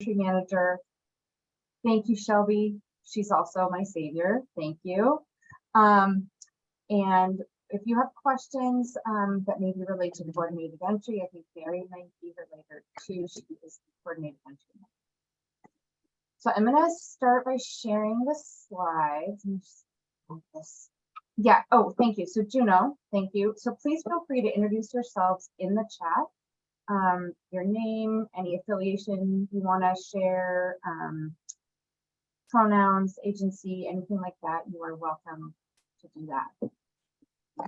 Entry Manager. Thank you, Shelby. She's also my savior. Thank you. And if you have questions that may be related to coordinated entry, I think Mary might be related too. She is coordinated entry. So I'm going to start by sharing the slides. Yeah. Oh, thank you. So Juno, thank you. So please feel free to introduce yourselves in the chat. Your name, any affiliation you want to share, pronouns, agency, anything like that. You are welcome to do that.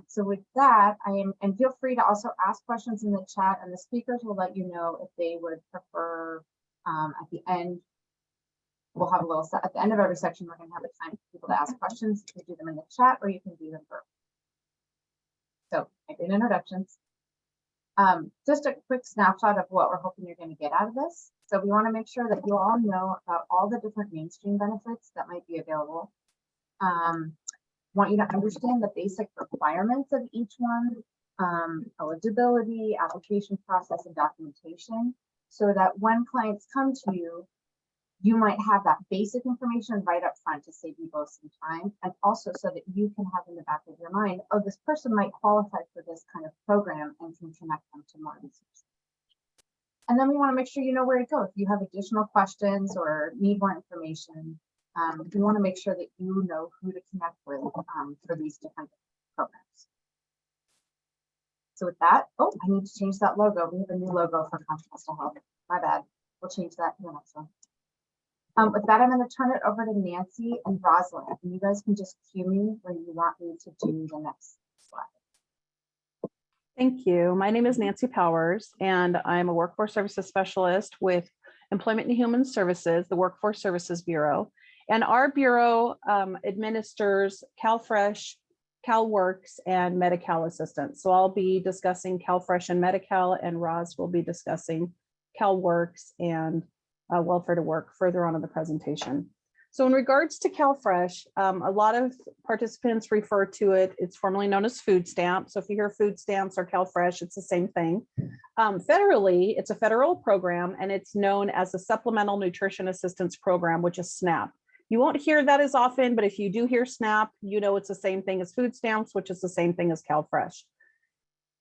So with that, and feel free to also ask questions in the chat, and the speakers will let you know if they would prefer at the end. We'll have a little set at the end of every section. We're going to have a time for people to ask questions. You can do them in the chat, or you can do them verbally. So I did introductions. Just a quick snapshot of what we're hoping you're going to get out of this. So we want to make sure that you all know about all the different mainstream benefits that might be available. Want you to understand the basic requirements of each one, eligibility, application process, and documentation, so that when clients come to you, you might have that basic information right up front to save you both some time, and also so that you can have in the back of your mind, oh, this person might qualify for this kind of program, and can connect them to more resources. And then we want to make sure you know where to go. If you have additional questions or need more information, we want to make sure that you know who to connect with for these different programs. So with that, oh, I need to change that logo. We have a new logo for Continental Health. My bad. We'll change that in the next one. With that, I'm going to turn it over to Nancy and Rosalind, and you guys can just cue me when you want me to do the next slide. Thank you. My name is Nancy Powers, and I'm a workforce services specialist with Employment and Human Services, the Workforce Services Bureau. And our bureau administers CalFresh, CalWorks, and Medi-Cal assistance. So I'll be discussing CalFresh and Medi-Cal, and Roz will be discussing CalWorks and Welfare to Work further on in the presentation. So in regards to CalFresh, a lot of participants refer to it, it's formerly known as food stamps. So if you hear food stamps or CalFresh, it's the same thing. Federally, it's a federal program, and it's known as the Supplemental Nutrition Assistance Program, which is SNAP. You won't hear that as often, but if you do hear SNAP, you know it's the same thing as food stamps, which is the same thing as CalFresh.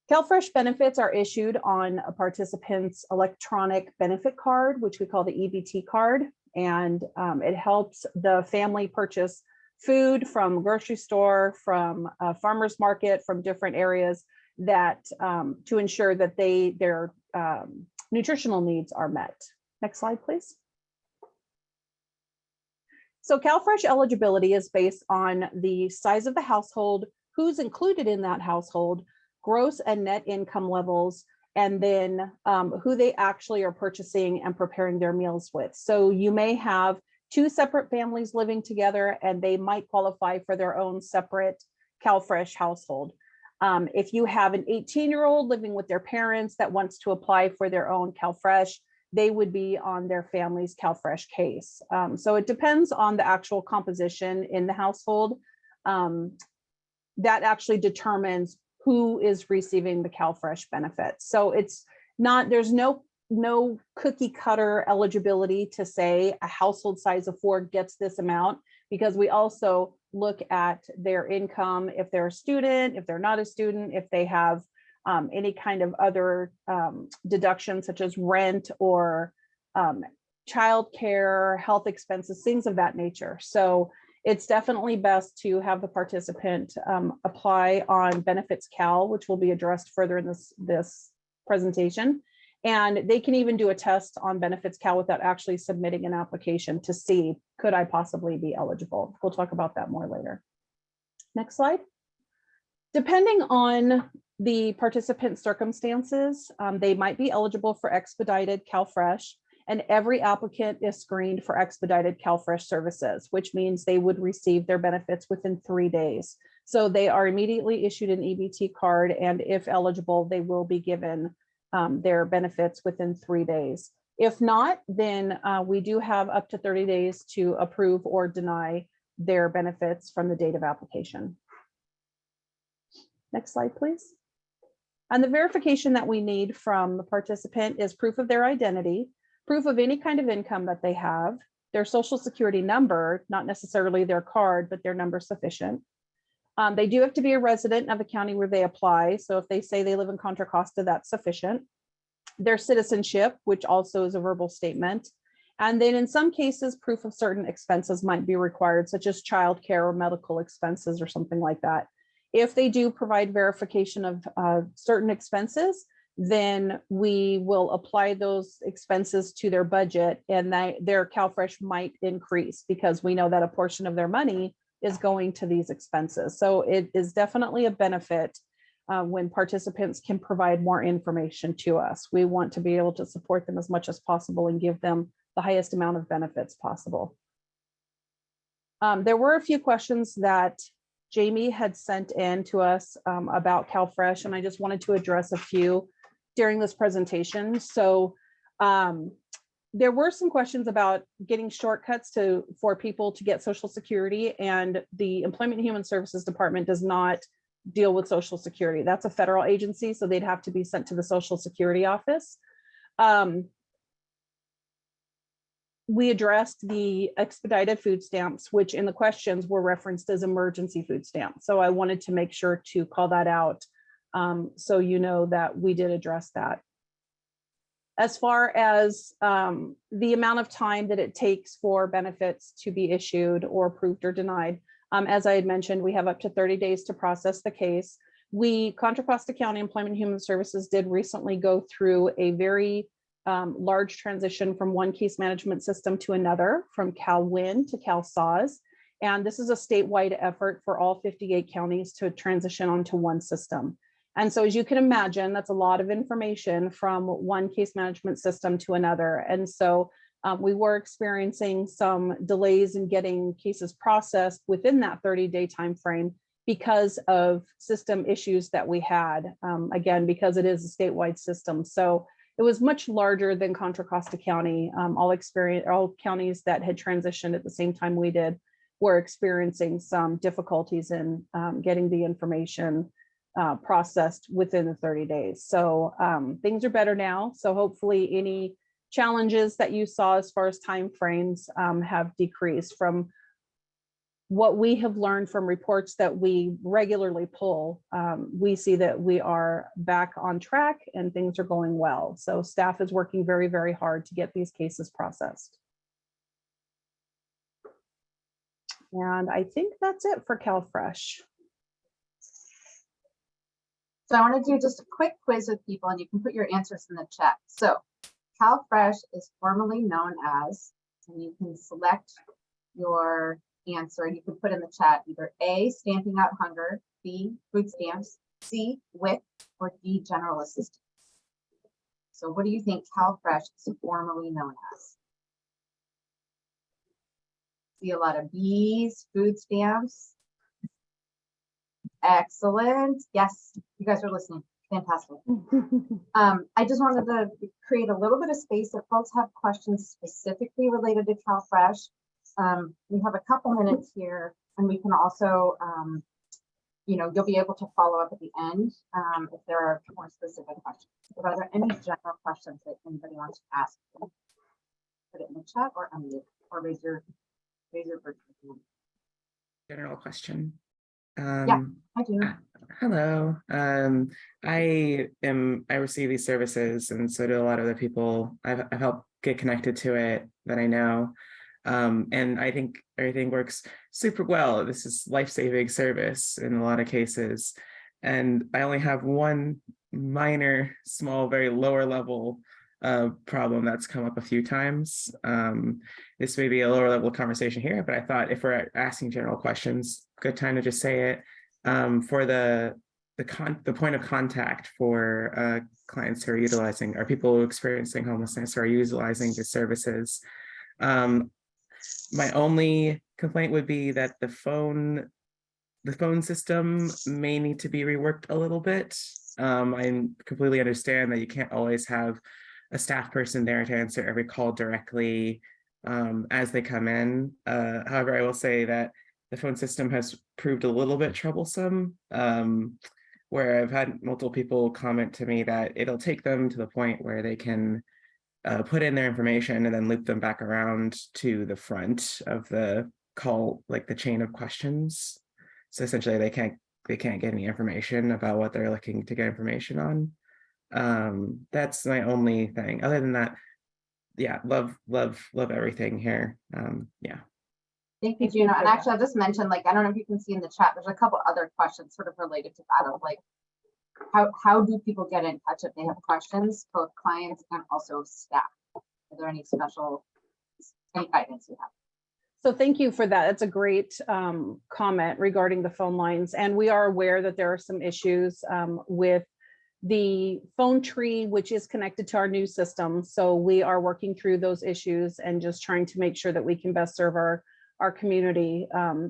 CalFresh benefits are issued on a participant's electronic benefit card, which we call the EBT card, and it helps the family purchase food from grocery store, from a farmer's market, from different areas that to ensure that their nutritional needs are met. Next slide, please. So CalFresh eligibility is based on the size of the household, who's included in that household, gross and net income levels, and then who they actually are purchasing and preparing their meals with. So you may have two separate families living together, and they might qualify for their own separate CalFresh household. If you have an 18-year-old living with their parents that wants to apply for their own CalFresh, they would be on their family's CalFresh case. So it depends on the actual composition in the household. That actually determines who is receiving the CalFresh benefits. So it's not, there's no cookie cutter eligibility to say a household size of 4 gets this amount, because we also look at their income, if they're a student, if they're not a student, if they have any kind of other deductions such as rent or childcare, health expenses, things of that nature. So it's definitely best to have the participant apply on Benefits Cal, which will be addressed further in this presentation. And they can even do a test on Benefits Cal without actually submitting an application to see, could I possibly be eligible? We'll talk about that more later. Next slide. Depending on the participant circumstances, they might be eligible for expedited CalFresh, and every applicant is screened for expedited CalFresh services, which means they would receive their benefits within 3 days. So they are immediately issued an EBT card, and if eligible, they will be given their benefits within 3 days. If not, then we do have up to 30 days to approve or deny their benefits from the date of application. Next slide, please. And the verification that we need from the participant is proof of their identity. proof of any kind of income that they have, their social security number, not necessarily their card, but their number sufficient. They do have to be a resident of the county where they apply. So if they say they live in Contra Costa, that's sufficient. Their citizenship, which also is a verbal statement. And then in some cases, proof of certain expenses might be required, such as childcare or medical expenses or something like that. If they do provide verification of certain expenses, then we will apply those expenses to their budget, and their CalFresh might increase because we know that a portion of their money is going to these expenses. So it is definitely a benefit when participants can provide more information to us. We want to be able to support them as much as possible and give them the highest amount of benefits possible. There were a few questions that Jamie had sent in to us about CalFresh, and I just wanted to address a few during this presentation. So there were some questions about getting shortcuts for people to get Social Security, and the Employment and Human Services Department does not deal with Social Security. That's a federal agency, so they'd have to be sent to the Social Security office. We addressed the expedited food stamps, which in the questions were referenced as emergency food stamps. So I wanted to make sure to call that out so you know that we did address that. As far as the amount of time that it takes for benefits to be issued or approved or denied, as I had mentioned, we have up to 30 days to process the case. Contra Costa County Employment and Human Services did recently go through a very large transition from one case management system to another, from CalWIN to CalSAWS. And this is a statewide effort for all 58 counties to transition onto one system. And so as you can imagine, that's a lot of information from one case management system to another. And so we were experiencing some delays in getting cases processed within that 30-day time frame because of system issues that we had, again, because it is a statewide system. So it was much larger than Contra Costa County. All counties that had transitioned at the same time we did were experiencing some difficulties in getting the information processed within the 30 days. So things are better now. So hopefully any challenges that you saw as far as timeframes have decreased. From what we have learned from reports that we regularly pull, we see that we are back on track and things are going well. So staff is working very, very hard to get these cases processed. And I think that's it for CalFresh. So I want to do just a quick quiz with people, and you can put your answers in the chat. So CalFresh is formally known as, and you can select your answer, and you can put in the chat either A, stamping out hunger, B, food stamps, C, WIC, or D, general assistance. So what do you think CalFresh is formally known as? See a lot of B's, food stamps. Excellent. Yes, you guys are listening. Fantastic. I just wanted to create a little bit of space if folks have questions specifically related to CalFresh. We have a couple minutes here, and we can also, you'll be able to follow up at the end if there are more specific questions. But are there any general questions that anybody wants to ask? Put it in the chat or unmute or raise your virtual hand. General question. Yeah, I do. Hello. I receive these services, and so do a lot of the people I've helped get connected to it that I know. And I think everything works super well. This is life-saving service in a lot of cases. And I only have one minor, small, very lower level problem that's come up a few times. This may be a lower level conversation here, but I thought if we're asking general questions, good time to just say it. For the point of contact for clients who are utilizing, or people experiencing homelessness who are utilizing the services. My only complaint would be that the phone system may need to be reworked a little bit. I completely understand that you can't always have a staff person there to answer every call directly as they come in. However, I will say that the phone system has proved a little bit troublesome, where I've had multiple people comment to me that it'll take them to the point where they can put in their information and then loop them back around to the front of the call, like the chain of questions. So essentially they can't get any information about what they're looking to get information on. That's my only thing. Other than that, yeah, love everything here. Yeah. Thank you, Juno. And actually, I'll just mention, like, I don't know if you can see in the chat, there's a couple other questions sort of related to that, of like, how do people get in touch if they have questions, both clients and also staff? Are there any guidance you have? So thank you for that. That's a great comment regarding the phone lines. And we are aware that there are some issues with the phone tree, which is connected to our new system. So we are working through those issues and just trying to make sure that we can best serve our community,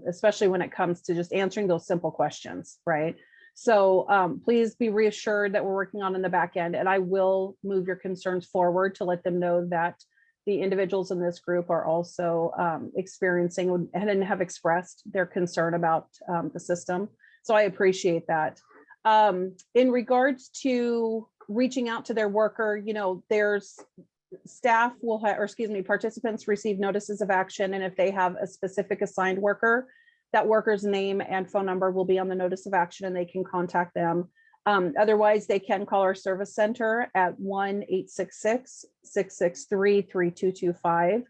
especially when it comes to just answering those simple questions, right? So please be reassured that we're working on in the back end, and I will move your concerns forward to let them know that the individuals in this group are also experiencing and have expressed their concern about the system. So I appreciate that. In regards to reaching out to their worker, you know, there's staff will have, or excuse me, participants receive notices of action. And if they have a specific assigned worker, that worker's name and phone number will be on the notice of action and they can contact them. Otherwise, they can call our service center at 1-866-663-3225.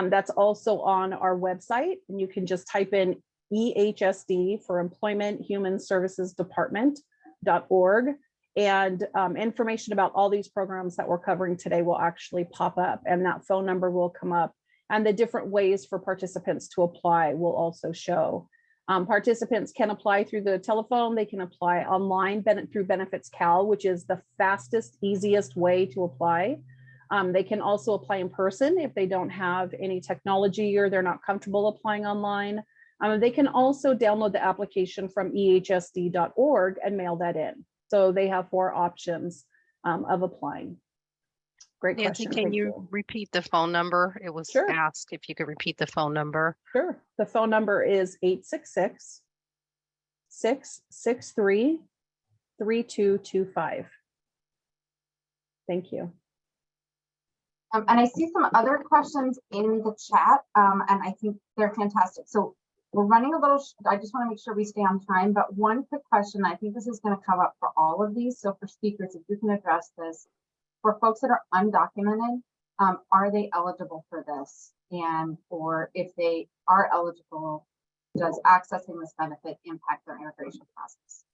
That's also on our website, and you can just type in EHSD for Employment Human Services Department.org. And information about all these programs that we're covering today will actually pop up, and that phone number will come up, and the different ways for participants to apply will also show. Participants can apply through the telephone. They can apply online through Benefits Cal, which is the fastest, easiest way to apply. They can also apply in person if they don't have any technology or they're not comfortable applying online. They can also download the application from ehsd.org and mail that in. So they have 4 options of applying. Great Nancy, question. can you repeat the phone number? It was asked if you could repeat the phone number. Sure. The phone number is 866-663-3225. Thank you. And I see some other questions in the chat, and I think they're fantastic. So we're running a little, I just want to make sure we stay on time, but one quick question, I think this is going to come up for all of these. So for speakers, if you can address this, for folks that are undocumented, are they eligible for this? And or if they are eligible, does accessing this benefit impact their immigration process?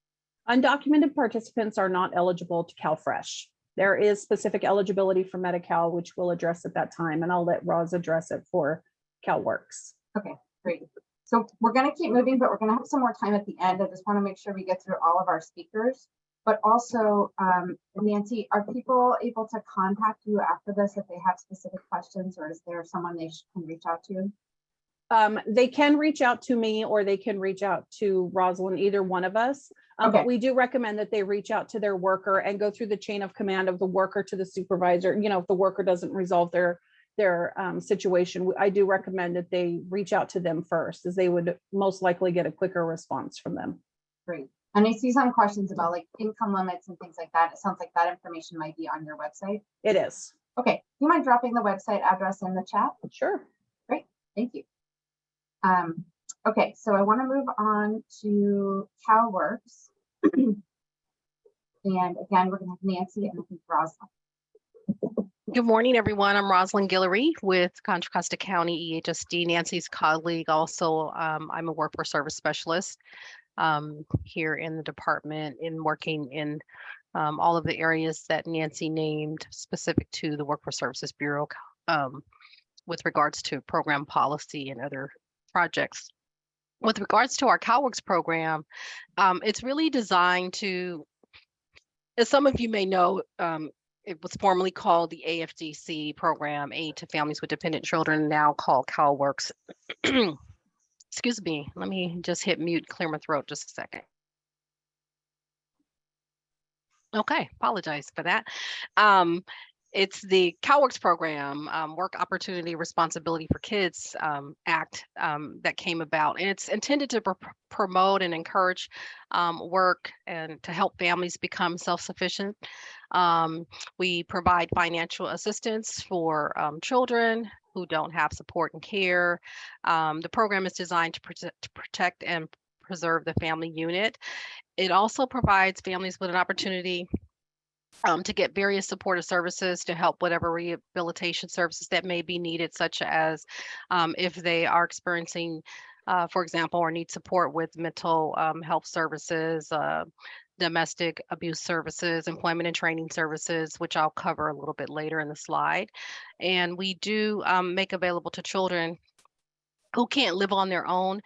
Undocumented participants are not eligible to CalFresh. There is specific eligibility for Medi-Cal, which we'll address at that time, and I'll let Roz address it for CalWorks. Okay, great. So we're going to keep moving, but we're going to have some more time at the end. I just want to make sure we get through all of our speakers. But also, Nancy, are people able to contact you after this if they have specific questions, or is there someone they can reach out to? They can reach out to me, or they can reach out to Rosalind, either one of us. Okay. But we do recommend that they reach out to their worker and go through the chain of command of the worker to the supervisor. You know, if the worker doesn't resolve their situation, I do recommend that they reach out to them first, as they would most likely get a quicker response from them. Great. And I see some questions about like income limits and things like that. It sounds like that information might be on your website. It is. Okay. Do you mind dropping the website address in the chat? Sure. Great. Thank you. Okay. So I want to move on to CalWorks. And again, we're going to have Nancy and Rosalind. Good morning, everyone. I'm Rosalind Guillory with Contra Costa County EHSD, Nancy's colleague. Also, I'm a workforce service specialist here in the department, in working in all of the areas that Nancy named specific to the Workforce Services Bureau with regards to program policy and other projects. With regards to our CalWorks program, it's really designed to, as some of you may know, it was formerly called the AFDC program, Aid to Families with Dependent Children, now called CalWorks. Excuse me, let me just hit mute, clear my throat just a second. Okay, apologize for that. It's the CalWORKs program, Work Opportunity Responsibility for Kids Act that came about. And it's intended to promote and encourage work and to help families become self-sufficient. We provide financial assistance for children who don't have support and care. The program is designed to protect and preserve the family unit. It also provides families with an opportunity to get various supportive services to help whatever rehabilitation services that may be needed, such as if they are experiencing, for example, or need support with mental health services, domestic abuse services, employment and training services, which I'll cover a little bit later in the slide. And we do make available to children who can't live on their own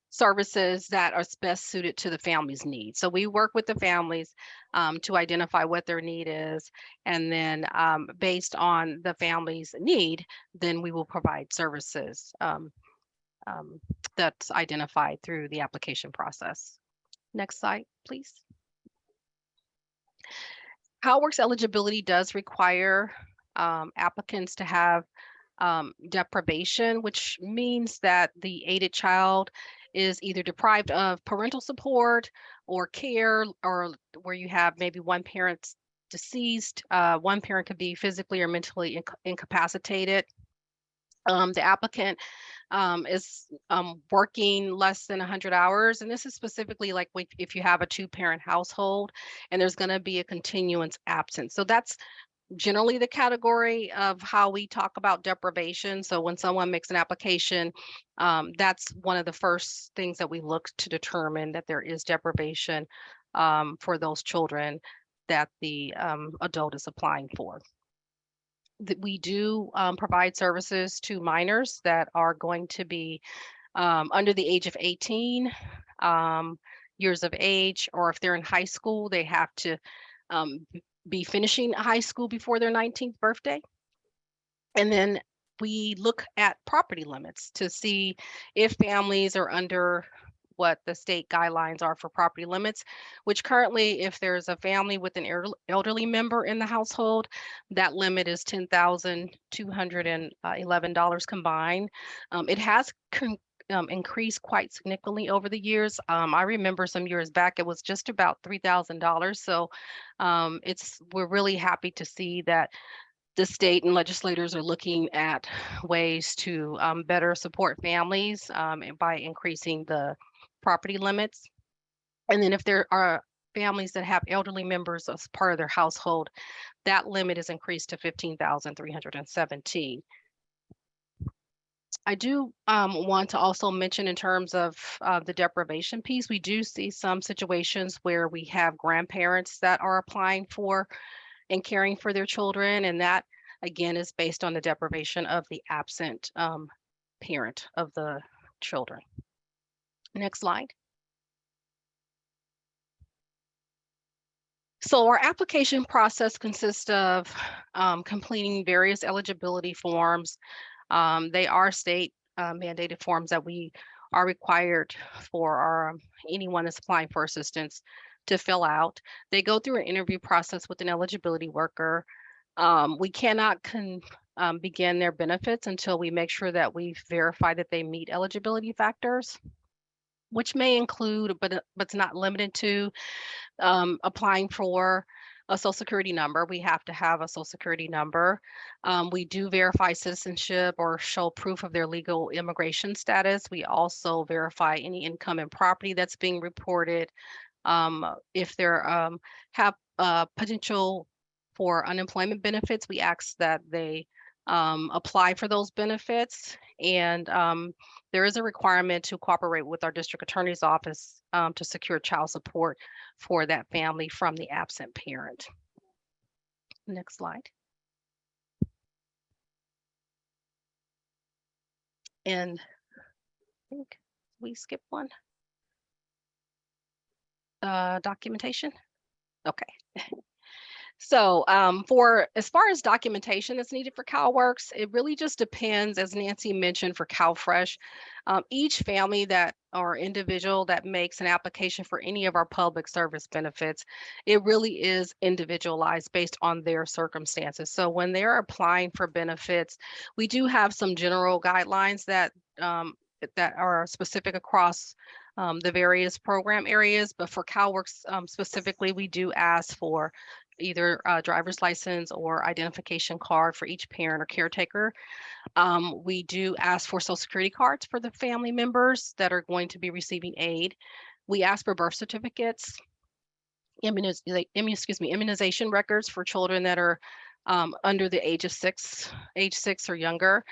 services that are best suited to the family's needs. So we work with the families to identify what their need is, and then based on the family's need, then we will provide services that's identified through the application process. Next slide, please. CalWORKs eligibility does require applicants to have deprivation, which means that the aided child is either deprived of parental support or care, or where you have maybe one parent's deceased, one parent could be physically or mentally incapacitated. The applicant is working less than 100 hours, and this is specifically like if you have a 2-parent household and there's going to be a continuance absence. So that's generally the category of how we talk about deprivation. So when someone makes an application, that's one of the first things that we look to determine that there is deprivation for those children that the adult is applying for. We do provide services to minors that are going to be under the age of 18 years of age, or if they're in high school, they have to be finishing high school before their 19th birthday. And then we look at property limits to see if families are under what the state guidelines are for property limits, which currently, if there's a family with an elderly member in the household, that limit is $10,211 combined. It has increased quite significantly over the years. I remember some years back, it was just about $3,000. So we're really happy to see that the state and legislators are looking at ways to better support families by increasing the property limits. And then if there are families that have elderly members as part of their household, that limit is increased to $15,317. I do want to also mention in terms of the deprivation piece, we do see some situations where we have grandparents that are applying for and caring for their children, and that again is based on the deprivation of the absent parent of the children. Next slide. So our application process consists of completing various eligibility forms. They are state mandated forms that we are required for anyone that's applying for assistance to fill out. They go through an interview process with an eligibility worker. We cannot begin their benefits until we make sure that we verify that they meet eligibility factors, which may include, but it's not limited to, applying for a social security number. We have to have a social security number. We do verify citizenship or show proof of their legal immigration status. We also verify any income and property that's being reported. If there have potential for unemployment benefits, we ask that they apply for those benefits. And there is a requirement to cooperate with our district attorney's office to secure child support for that family from the absent parent. Next slide. And I think we skipped one. Documentation. Okay. So for as far as documentation that's needed for CalWorks, it really just depends, as Nancy mentioned, for CalFresh. Each family that or individual that makes an application for any of our public service benefits, it really is individualized based on their circumstances. So when they're applying for benefits, we do have some general guidelines that that are specific across the various program areas, but for CalWorks specifically, we do ask for either a driver's license or identification card for each parent or caretaker. We do ask for Social Security cards for the family members that are going to be receiving aid. We ask for birth certificates, immunization records for children that are under the age 6 or younger.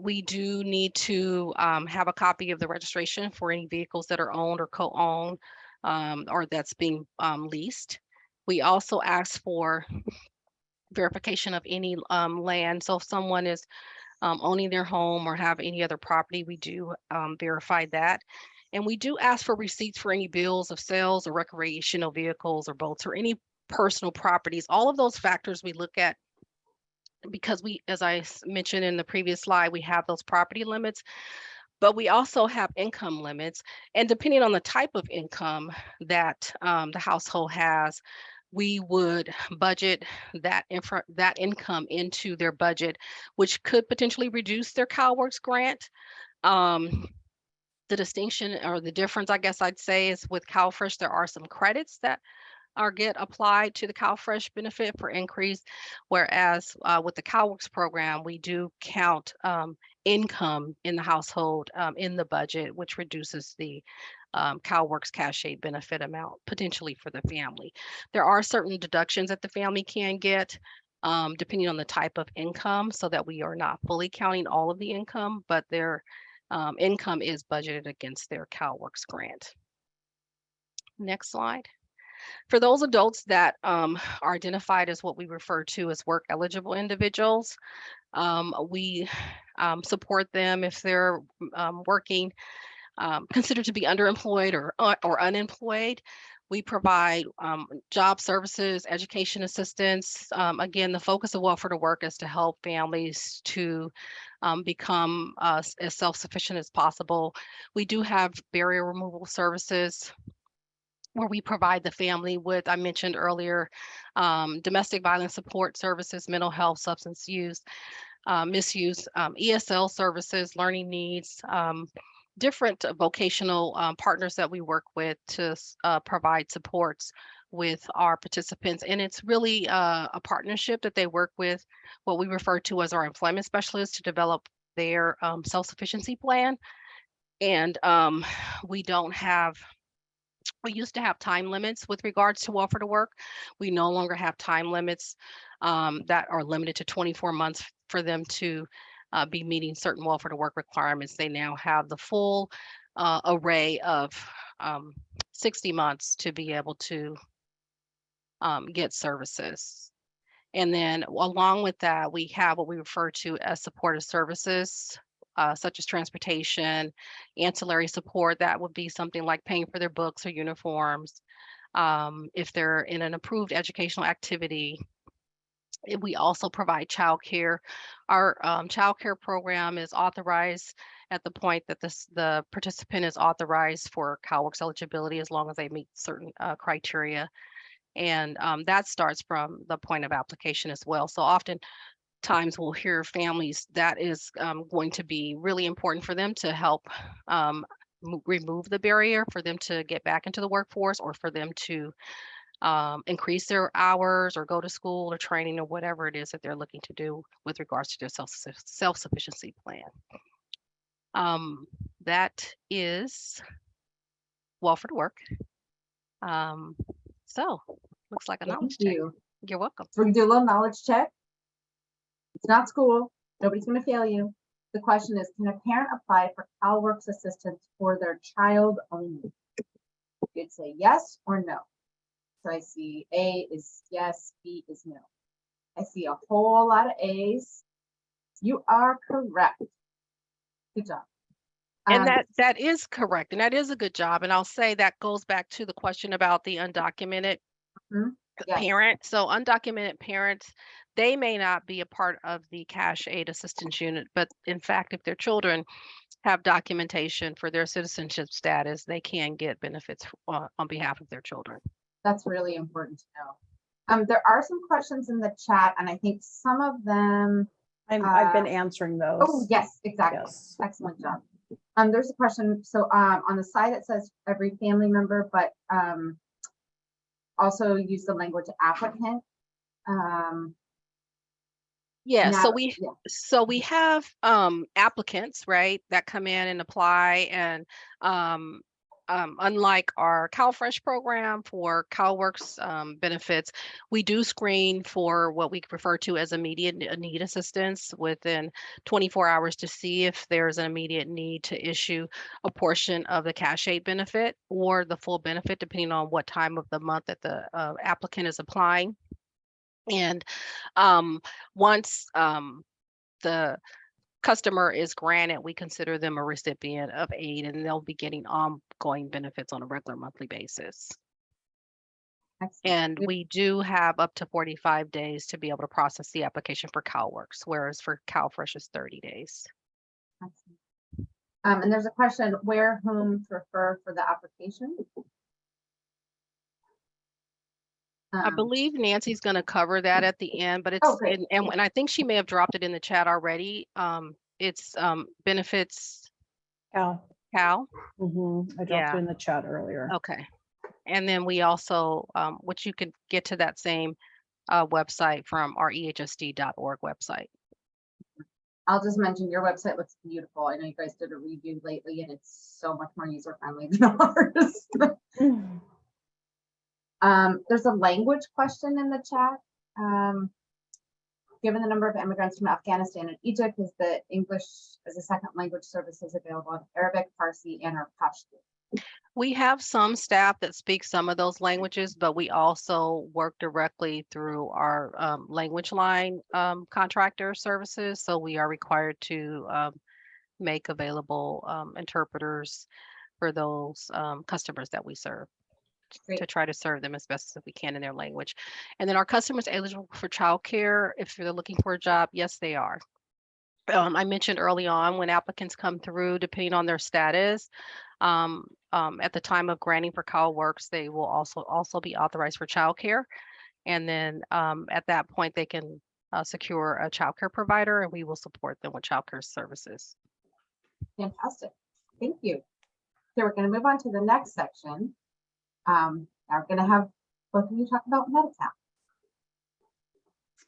We do need to have a copy of the registration for any vehicles that are owned or co-owned or that's being leased. We also ask for verification of any land. So if someone is owning their home or have any other property, we do verify that. And we do ask for receipts for any bills of sales or recreational vehicles or boats or any personal properties. All of those factors we look at because we, as I mentioned in the previous slide, we have those property limits, but we also have income limits. And depending on the type of income that the household has, we would budget that income into their budget, which could potentially reduce their CalWorks grant. The distinction or the difference, I guess I'd say, is with CalFresh, there are some credits that get applied to the CalFresh benefit for increase, whereas with the CalWorks program, we do count income in the household in the budget, which reduces the CalWorks cash aid benefit amount potentially for the family. There are certain deductions that the family can get depending on the type of income, so that we are not fully counting all of the income, but their income is budgeted against their CalWorks grant. Next slide. For those adults that are identified as what we refer to as work eligible individuals, we support them if they're working, considered to be underemployed or unemployed. We provide job services, education assistance. Again, the focus of Welfare to Work is to help families to become as self-sufficient as possible. We do have barrier removal services where we provide the family with, I mentioned earlier, domestic violence support services, mental health, substance use, misuse, ESL services, learning needs, different vocational partners that we work with to provide supports with our participants. And it's really a partnership that they work with what we refer to as our employment specialists to develop their self-sufficiency plan. And we used to have time limits with regards to Welfare to Work. We no longer have time limits that are limited to 24 months for them to be meeting certain Welfare to Work requirements. They now have the full array of 60 months to be able to get services. And then along with that, we have what we refer to as supportive services, such as transportation, ancillary support. That would be something like paying for their books or uniforms. If they're in an approved educational activity, we also provide childcare. Our childcare program is authorized at the point that the participant is authorized for CalWorks eligibility as long as they meet certain criteria. And that starts from the point of application as well. So often times we'll hear families that is going to be really important for them to help remove the barrier for them to get back into the workforce, or for them to increase their hours or go to school or training or whatever it is that they're looking to do with regards to their self-sufficiency plan. That is Welfare to Work. So looks like a knowledge check. You're welcome. So we can do a little knowledge check. It's not school. Nobody's going to fail you. The question is, can a parent apply for CalWorks assistance for their child only? You'd say yes or no. So I see A is yes, B is no. I see a whole lot of A's. You are correct. Good job. And that is correct. And that is a good job. And I'll say that goes back to the question about the undocumented Yes. parent. So undocumented parents, they may not be a part of the cash aid assistance unit, but in fact, if their children have documentation for their citizenship status, they can get benefits on behalf of their children. That's really important to know. There are some questions in the chat, and I think some of them. I've been answering those. Oh, yes, exactly. Yes. Excellent job. There's a question. So on the side it says every family member, but also use the language applicant. Yeah, now- yeah. so we have applicants, right, that come in and apply, and unlike our CalFresh program for CalWorks benefits, we do screen for what we refer to as immediate need assistance within 24 hours to see if there's an immediate need to issue a portion of the cash aid benefit or the full benefit, depending on what time of the month that the applicant is applying. And once the customer is granted, we consider them a recipient of aid, and they'll be getting ongoing benefits on a regular monthly basis. Excellent. And we do have up to 45 days to be able to process the application for CalWorks, whereas for CalFresh is 30 days. Excellent. And there's a question, where, whom to refer for the application? I believe Nancy's going to cover that at the end, but it's, great. and I think she may have dropped it in the chat already. It's benefits Cal. Cal. I dropped Yeah. it in the chat earlier. Okay. And then we also, which you can get to that same website from our ehsd.org website. I'll just mention your website looks beautiful. I know you guys did a review lately and it's so much more user friendly than ours. There's a language question in the chat. Given the number of immigrants from Afghanistan and Egypt, is the English as a second language services available in Arabic, Farsi, and or Pashto? We have some staff that speak some of those languages, but we also work directly through our language line contractor services. So we are required to make available interpreters for those customers that we serve. Great. To try to serve them as best as we can in their language. And then our customers eligible for childcare, if they're looking for a job, yes, they are. I mentioned early on when applicants come through, depending on their status, at the time of granting for CalWorks, they will also be authorized for childcare. And then at that point, they can secure a childcare provider, and we will support them with childcare services. Fantastic. Thank you. So we're going to move on to the next section. Now we're going to have both of you talk about Medi-Cal.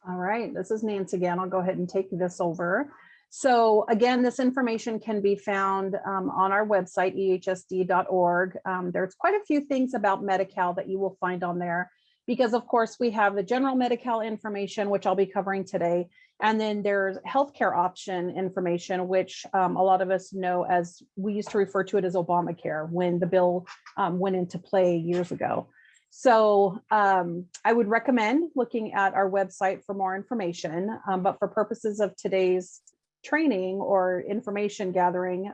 All right, this is Nancy again. I'll go ahead and take this over. So again, this information can be found on our website, ehsd.org. There's quite a few things about Medi-Cal that you will find on there because of course we have the general Medi-Cal information, which I'll be covering today. And then there's healthcare option information, which a lot of us know as, we used to refer to it as Obamacare when the bill went into play years ago. So I would recommend looking at our website for more information, but for purposes of today's training or information gathering,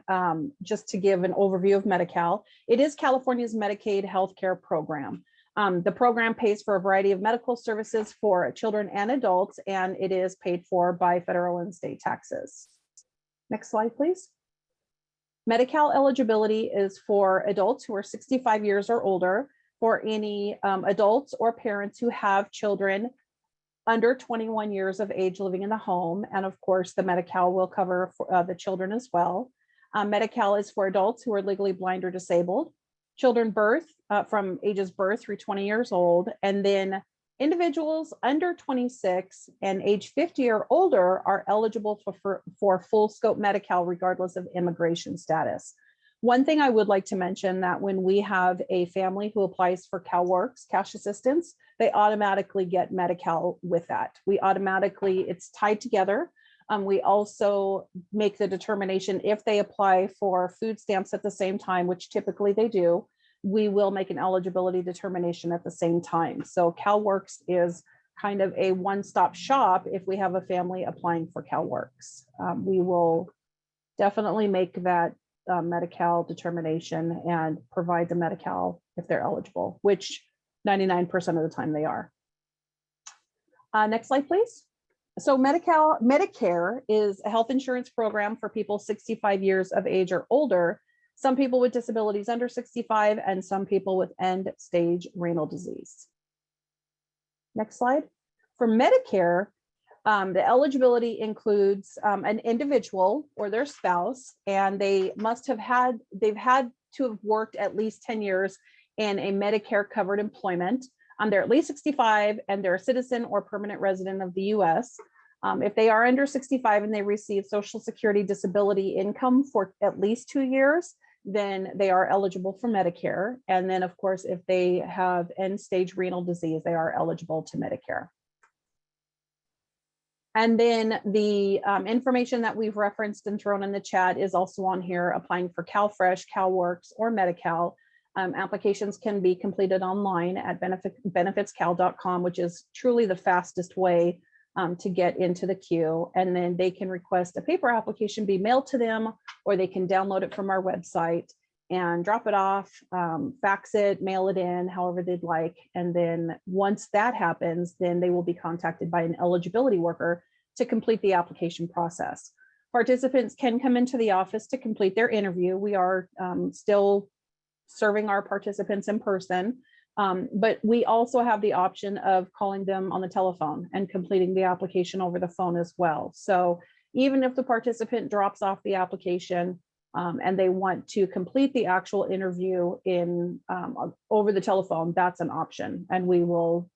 just to give an overview of Medi-Cal, it is California's Medicaid healthcare program. The program pays for a variety of medical services for children and adults, and it is paid for by federal and state taxes. Next slide, please. Medi-Cal eligibility is for adults who are 65 years or older, for any adults or parents who have children under 21 years of age living in the home. And of course, the Medi-Cal will cover for, the children as well. Medi-Cal is for adults who are legally blind or disabled, children birth from ages birth through 20 years old, and then individuals under 26 and age 50 or older are eligible for full scope Medi-Cal regardless of immigration status. One thing I would like to mention that when we have a family who applies for CalWorks cash assistance, they automatically get Medi-Cal with that. We automatically, it's tied together. We also make the determination if they apply for food stamps at the same time, which typically they do, we will make an eligibility determination at the same time. So CalWorks is kind of a one-stop shop if we have a family applying for CalWorks. We will definitely make that Medi-Cal determination and provide the Medi-Cal if they're eligible, which 99% of the time they are. Next slide, please. So Medicare is a health insurance program for people 65 years of age or older, some people with disabilities under 65, and some people with end-stage renal disease. Next slide. For Medicare, the eligibility includes an individual or their spouse, and they've had to have worked at least 10 years in a Medicare covered employment. They're at least 65 and they're a citizen or permanent resident of the US. If they are under 65 and they receive Social Security disability income for at least 2 years, then they are eligible for Medicare. And then of course, if they have end-stage renal disease, they are eligible to Medicare. And then the information that we've referenced and thrown in the chat is also on here. Applying for CalFresh, CalWorks, or Medi-Cal. Applications can be completed online at benefitscal.com, which is truly the fastest way to get into the queue. And then they can request a paper application be mailed to them, or they can download it from our website and drop it off, fax it, mail it in, however they'd like. And then once that happens, then they will be contacted by an eligibility worker to complete the application process. Participants can come into the office to complete their interview. We are still serving our participants in person, but we also have the option of calling them on the telephone and completing the application over the phone as well. So even if the participant drops off the application and they want to complete the actual interview in over the telephone, that's an option, and we will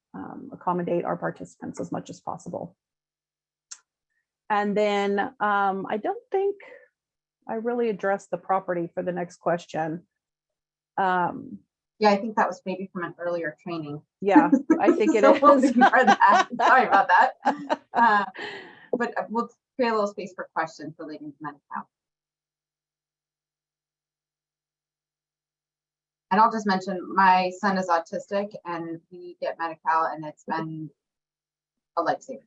accommodate our participants as much as possible. And then I don't think I really addressed the property for the next question. Yeah, I think that was maybe from an earlier training. Yeah, I think it So is. we'll ignore that. Sorry about that. But we'll create a little space for questions relating to Medi-Cal. And I'll just mention, my son is autistic and we get Medi-Cal, and it's been a lifesaver.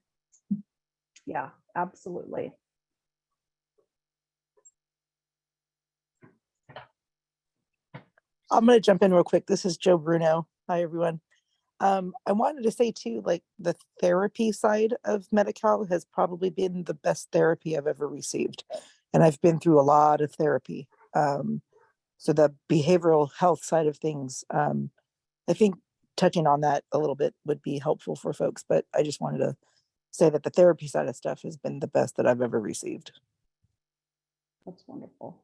Yeah, absolutely. I'm going to jump in real quick. This is Joe Bruno. Hi, everyone. I wanted to say too, like the therapy side of Medi-Cal has probably been the best therapy I've ever received. And I've been through a lot of therapy. So the behavioral health side of things, I think touching on that a little bit would be helpful for folks, but I just wanted to say that the therapy side of stuff has been the best that I've ever received. That's wonderful.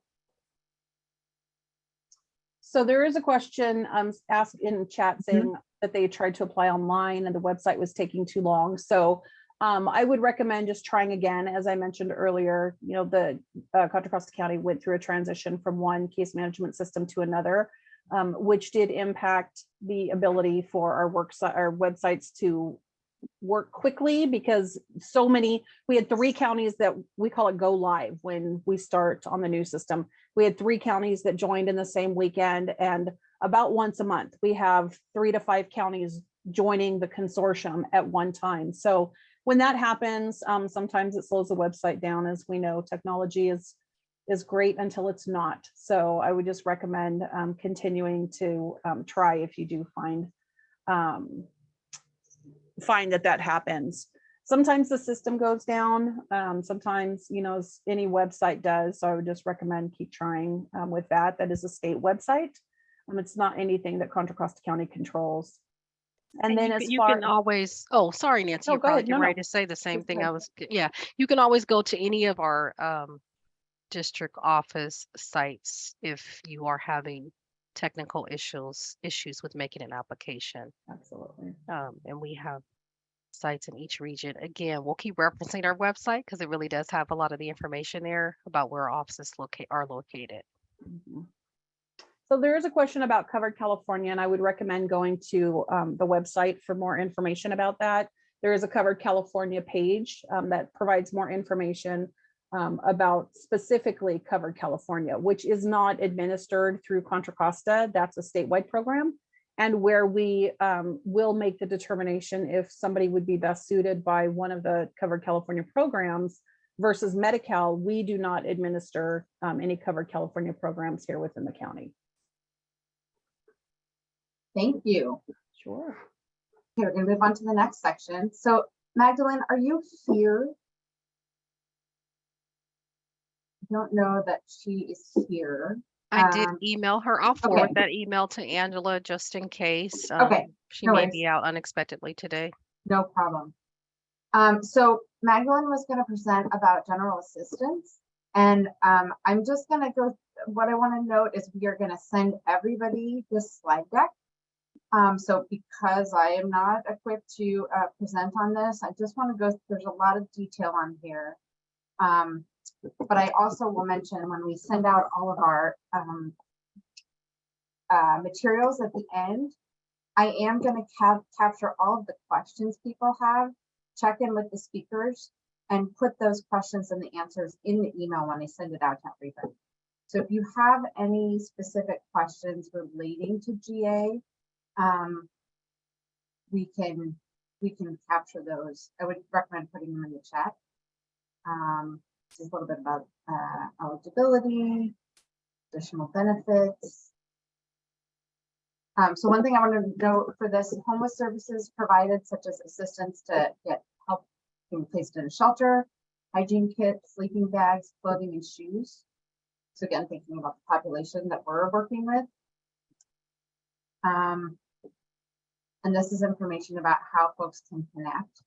So there is a question asked in chat saying that they tried to apply online and the website was taking too long. So I would recommend just trying again. As I mentioned earlier, you know, the Contra Costa County went through a transition from one case management system to another, which did impact the ability for our websites to work quickly, because we had 3 counties that we call it go live when we start on the new system. We had 3 counties that joined in the same weekend, and about once a month we have 3 to 5 counties joining the consortium at one time. So when that happens, sometimes it slows the website down. As we know, technology is great until it's not. So I would just recommend continuing to try if you do find that happens. Sometimes the system goes down. Sometimes, you know, any website does. So I would just recommend keep trying with that. That is a state website. It's not anything that Contra Costa County controls. And then you can always, oh, sorry, Nancy, you're probably getting ready to say the same thing. Yeah, you can always go to any of our district office sites if you are having technical issues with making an application. Absolutely. And we have sites in each region. Again, we'll keep referencing our website because it really does have a lot of the information there about where our offices are located. Mm-hmm. So there is a question about Covered California, and I would recommend going to the website for more information about that. There is a Covered California page that provides more information about specifically Covered California, which is not administered through Contra Costa. That's a statewide program, and where we will make the determination if somebody would be best suited by one of the Covered California programs versus Medi-Cal. We do not administer any Covered California programs here within the county. Thank you. Sure. Okay, we're going to move on to the next section. So Magdalene, are you here? I don't know that she is here. I did Um, email her. I'll forward okay. that email to Angela just in case. Okay, She no may worries. be out unexpectedly today. No problem. So Magdalene was going to present about general assistance, and I'm just going to go. What I want to note is we are going to send everybody this slide deck. So because I am not equipped to present on this, I just want to go. There's a lot of detail on here, but I also will mention when we send out all of our materials at the end, I am going to capture all of the questions people have, check in with the speakers, and put those questions and the answers in the email when I send it out to everybody. So if you have any specific questions relating to GA, we can capture those. I would recommend putting them in the chat. Just a little bit about eligibility, additional benefits. So one thing I want to note for this, homeless services provided such as assistance to get help being placed in a shelter, hygiene kits, sleeping bags, clothing, and shoes. So again, thinking about the population that we're working with. And this is information about how folks can connect.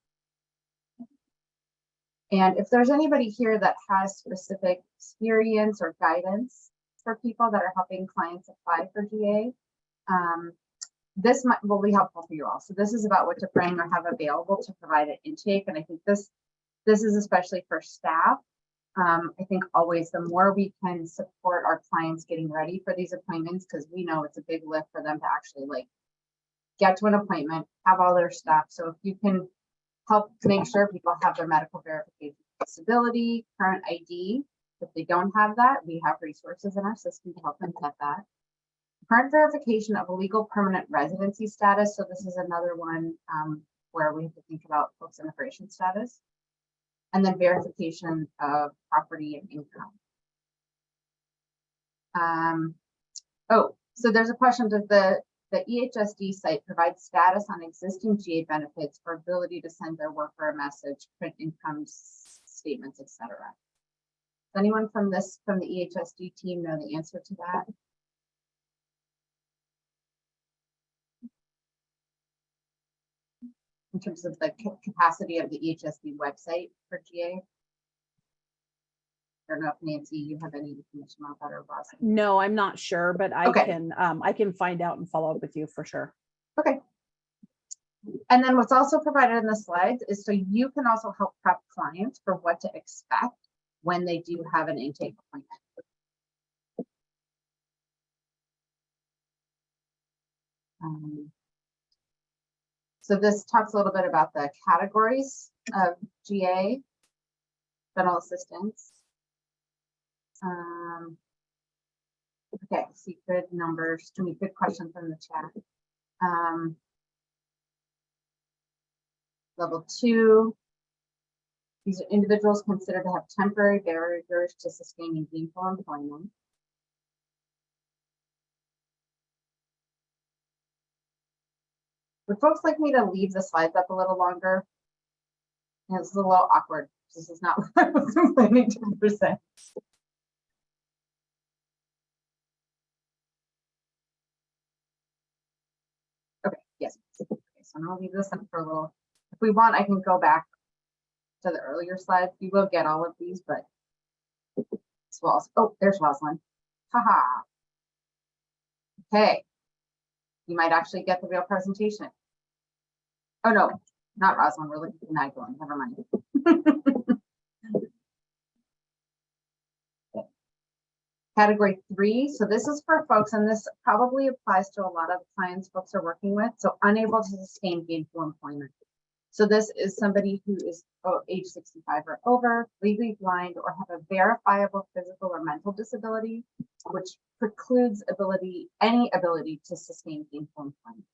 And if there's anybody here that has specific experience or guidance for people that are helping clients apply for GA, this will be helpful for you all. So this is about what to bring or have available to provide an intake. And I think this is especially for staff. I think always the more we can support our clients getting ready for these appointments, because we know it's a big lift for them to actually like get to an appointment, have all their stuff. So if you can help make sure people have their medical verification, disability, current ID. If they don't have that, we have resources in our system to help them get that. Current verification of a legal permanent residency status. So this is another one where we have to think about folks' immigration status. And then verification of property and income. Oh, so there's a question, does the EHSD site provide status on existing GA benefits for ability to send their worker a message, print income statements, etc.? Does anyone from the EHSD team know the answer to that? In terms of the capacity of the EHSD website for GA? I don't know if Nancy, you have any information about that or Ross? No, I'm not sure, but I can find out and follow up with you for sure. Okay. And then what's also provided in the slides is so you can also help prep clients for what to expect when they do have an intake appointment. So this talks a little bit about the categories of GA, general assistance. Okay, see good numbers, good questions from the chat. Level 2, these are individuals considered to have temporary barriers to sustaining gainful employment. Would folks like me to leave the slides up a little longer? Yeah, this is a little awkward. This is not what I was planning to present. Okay, yes. Okay, so I'll leave this up for a little. If we want, I can go back to the earlier slides. You will get all of these, but this will also, oh, there's Rosalind. Haha. Okay. You might actually get the real presentation. Oh no, not Rosalind. We're looking at Magdalene. Never mind. Okay. Category 3. So this is for folks, and this probably applies to a lot of clients folks are working with. So unable to sustain gainful employment. So this is somebody who is age 65 or over, legally blind, or have a verifiable physical or mental disability, which precludes any ability to sustain gainful employment.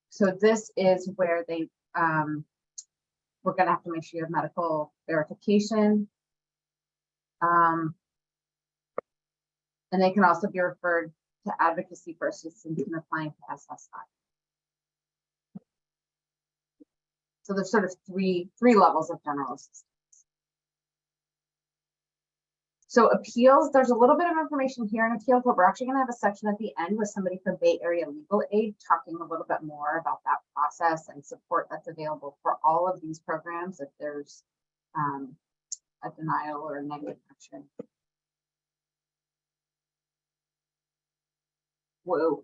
So this is where they, we're going to have to make sure you have medical verification. And they can also be referred to advocacy for assistance in applying to SSI. So there's sort of three levels of general assistance. So appeals, there's a little bit of information here in appeals, but we're actually going to have a section at the end with somebody from Bay Area Legal Aid talking a little bit more about that process and support that's available for all of these programs if there's a denial or a negative action. Whoa.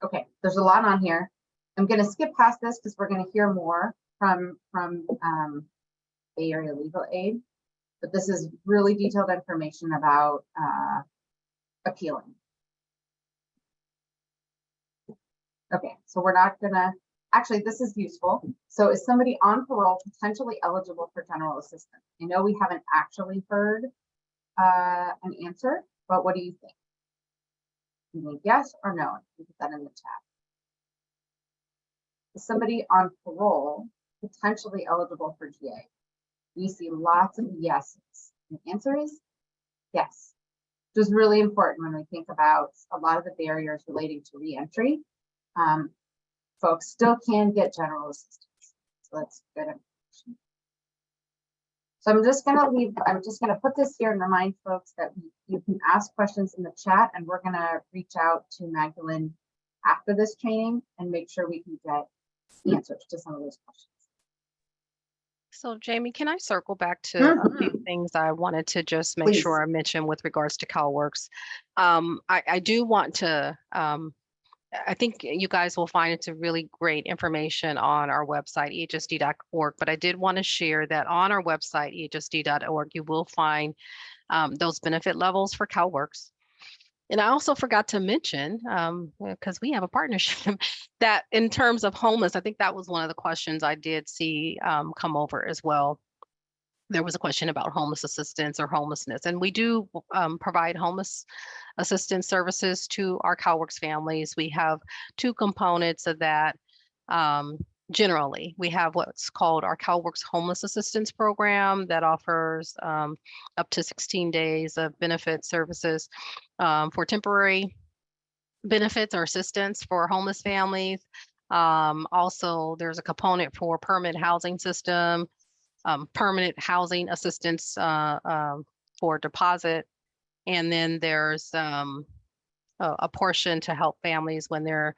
Okay, there's a lot on here. I'm going to skip past this because we're going to hear more from Bay Area Legal Aid. But this is really detailed information about appealing. Okay, so we're not gonna, actually this is useful. So is somebody on parole potentially eligible for general assistance? I know we haven't actually heard an answer, but what do you think? You think yes or no? You put that in the chat. Is somebody on parole potentially eligible for GA? We see lots of yeses. And the answer is yes. Which is really important when we think about a lot of the barriers relating to reentry. Folks still can get general assistance. So that's good information. So I'm just gonna put this here and remind folks that you can ask questions in the chat, and we're gonna reach out to Magdalene after this training and make sure we can get answers to some of those questions. So Jamie, can I circle back to a few things I wanted to just make Please. sure I mention with regards to CalWorks? I do want to, I think you guys will find it's a really great information on our website, ehsd.org, but I did want to share that on our website, ehsd.org, you will find those benefit levels for CalWorks. And I also forgot to mention, because we have a partnership, that in terms of homeless, I think that was one of the questions I did see come over as well. There was a question about homeless assistance or homelessness, and we do provide homeless assistance services to our CalWorks families. We have two components of that. Generally, we have what's called our CalWorks Homeless Assistance Program that offers up to 16 days of benefit services for temporary benefits or assistance for homeless families. Also, there's a component for permanent housing system, permanent housing assistance for deposit. And then there's a portion to help families when they're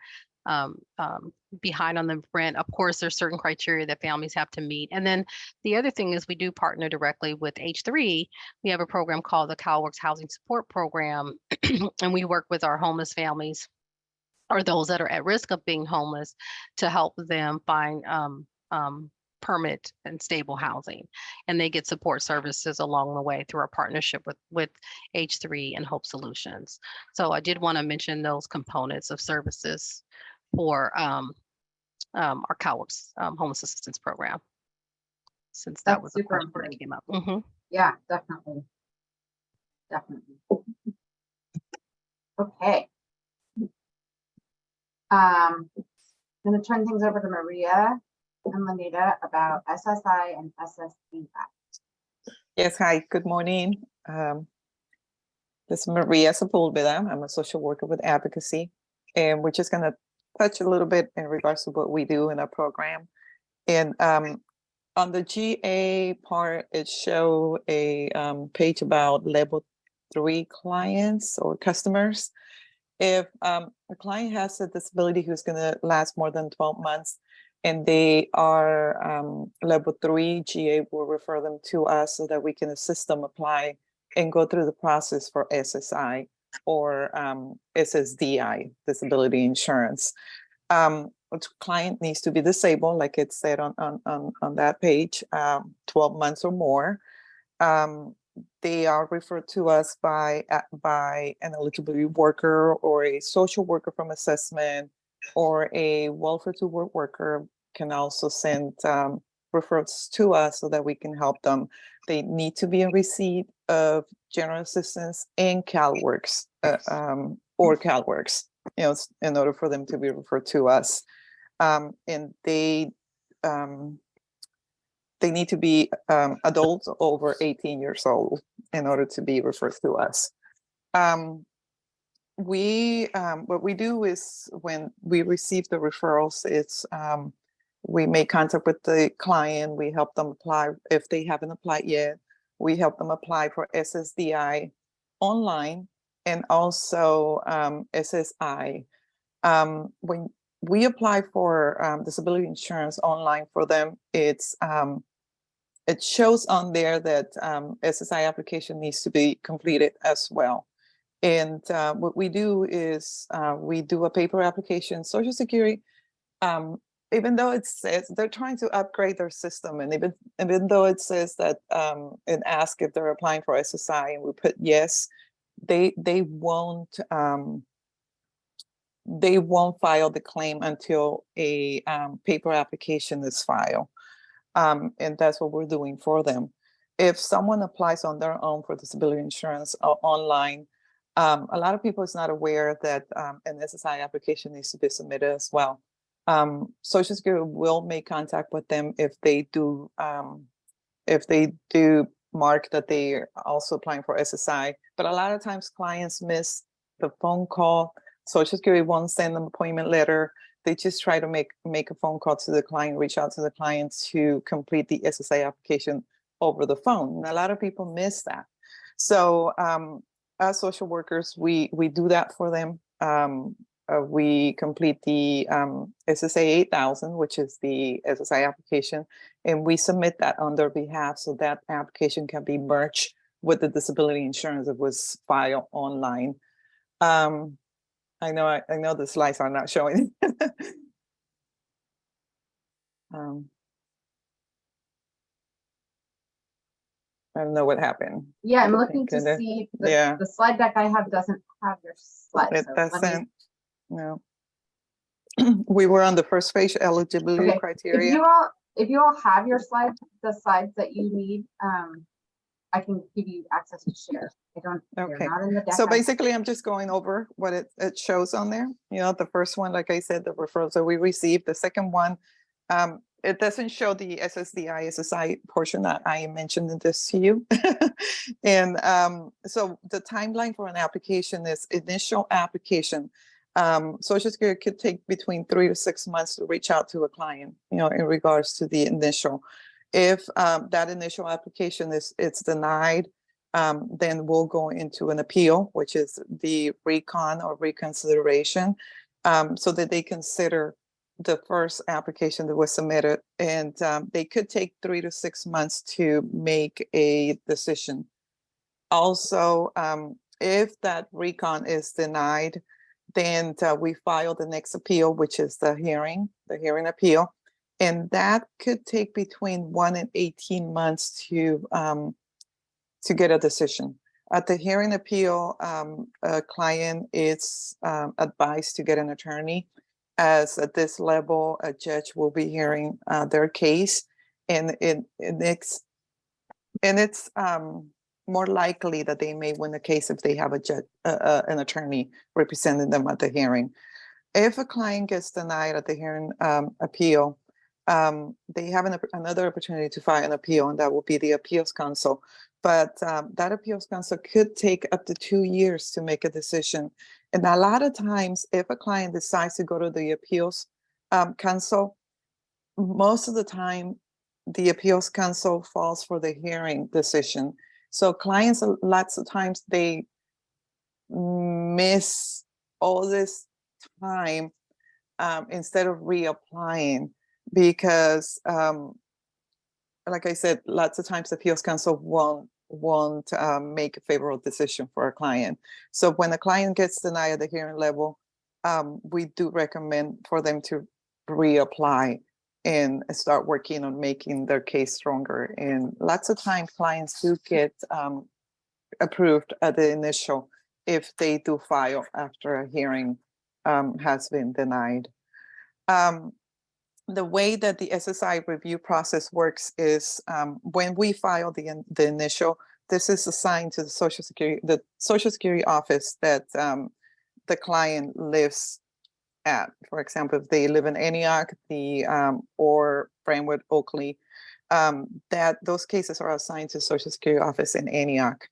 behind on the rent. Of course, there's certain criteria that families have to meet. And then the other thing is we do partner directly with H3. We have a program called the CalWorks Housing Support Program, and we work with our homeless families or those that are at risk of being homeless to help them find permanent and stable housing. And they get support services along the way through our partnership with H3 and Hope Solutions. So I did want to mention those components of services for our CalWorks Homeless Assistance Program, since that was super important that came up. Mm-hmm. Yeah, definitely. Definitely. Okay. I'm going to turn things over to Maria and Lanita about SSI and SSDI. Yes, hi, good morning. This is Maria Sepulveda. I'm a social worker with advocacy, and we're just going to touch a little bit in regards to what we do in our program. And on the GA part, it shows a page about level 3 clients or customers. If a client has a disability who's going to last more than 12 months and they are level 3, GA will refer them to us so that we can assist them apply and go through the process for SSI or SSDI, disability insurance. Which client needs to be disabled, like it said on that page, 12 months or more. They are referred to us by an eligibility worker or a social worker from assessment, or a welfare to work worker can also send referrals to us so that we can help them. They need to be in receipt of general assistance and CalWorks or CalWorks, in order for them to be referred to us. And they need to be adults over 18 years old in order to be referred to us. What we do is when we receive the referrals, it's we make contact with the client. We help them apply if they haven't applied yet. We help them apply for SSDI online and also SSI. When we apply for disability insurance online for them, it shows on there that SSI application needs to be completed as well. And what we do is we do a paper application. Social Security, even though it says they're trying to upgrade their system, and even though it says that and ask if they're applying for SSI, and we put yes, they won't file the claim until a paper application is filed. And that's what we're doing for them. If someone applies on their own for disability insurance online, a lot of people is not aware that an SSI application needs to be submitted as well. Social Security will make contact with them if they do mark that they are also applying for SSI. But a lot of times clients miss the phone call. Social Security won't send them appointment letter. They just try to make a phone call to the client, reach out to the client to complete the SSI application over the phone. And a lot of people miss that. So as social workers, we do that for them. We complete the SSA 8000, which is the SSI application, and we submit that on their behalf so that application can be merged with the disability insurance that was filed online. I know the slides are not showing. I don't know what happened. Yeah, I'm looking to Kinda, see, yeah. the slide deck I have doesn't have your slide. It So let me- doesn't, no. We were on the first page, eligibility Okay, criteria. If you all have your slides, the slides that you need, I can give you access to share. They're Okay. not in the deck. So basically, I'm just going over what it shows on there. You know, the first one, like I said, the referrals that we received. The second one, it doesn't show the SSDI, SSI portion that I mentioned in this to you. And so the timeline for an application is initial application. Social Security could take between 3 to 6 months to reach out to a client, you know, in regards to the initial. If that initial application it's denied, then we'll go into an appeal, which is the recon or reconsideration, so that they consider the first application that was submitted. And they could take 3 to 6 months to make a decision. Also, if that recon is denied, then we file the next appeal, which is the hearing appeal. And that could take between 1 and 18 months to get a decision. At the hearing appeal, a client is advised to get an attorney, as at this level, a judge will be hearing their case, and it's more likely that they may win the case if they have an attorney representing them at the hearing. If a client gets denied at the hearing appeal, they have another opportunity to file an appeal, and that will be the appeals council. But that appeals council could take up to 2 years to make a decision. And a lot of times, if a client decides to go to the appeals council, most of the time, the appeals council falls for the hearing decision. So clients, lots of times, they miss all this time instead of reapplying, because like I said, lots of times the appeals council won't make a favorable decision for a client. So when a client gets denied at the hearing level, we do recommend for them to reapply and start working on making their case stronger. And lots of times clients do get approved at the initial if they do file after a hearing has been denied. The way that the SSI review process works is when we file the initial, this is assigned to the Social Security office that the client lives at. For example, if they live in Antioch, or Brentwood, Oakley, that those cases are assigned to Social Security office in Antioch.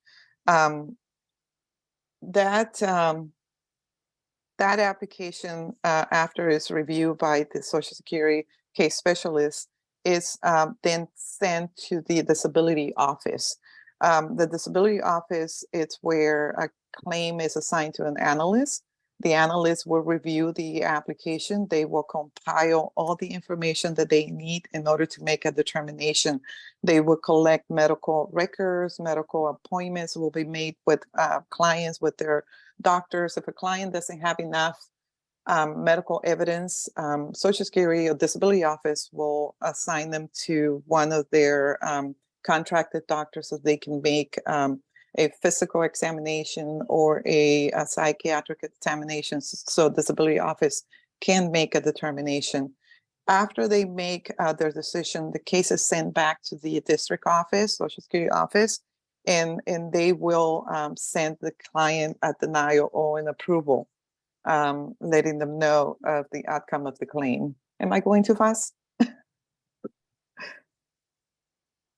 That application, after it's reviewed by the Social Security, case specialist is then sent to the disability office. The disability office, it's where a claim is assigned to an analyst. The analyst will review the application. They will compile all the information that they need in order to make a determination. They will collect medical records, medical appointments will be made with clients, with their doctors. If a client doesn't have enough medical evidence, Social Security or Disability Office will assign them to one of their contracted doctors so they can make a physical examination or a psychiatric examination. So Disability Office can make a determination. After they make their decision, the case is sent back to the district office, Social Security office, and they will send the client a denial or an approval, letting them know of the outcome of the claim. Am I going too fast?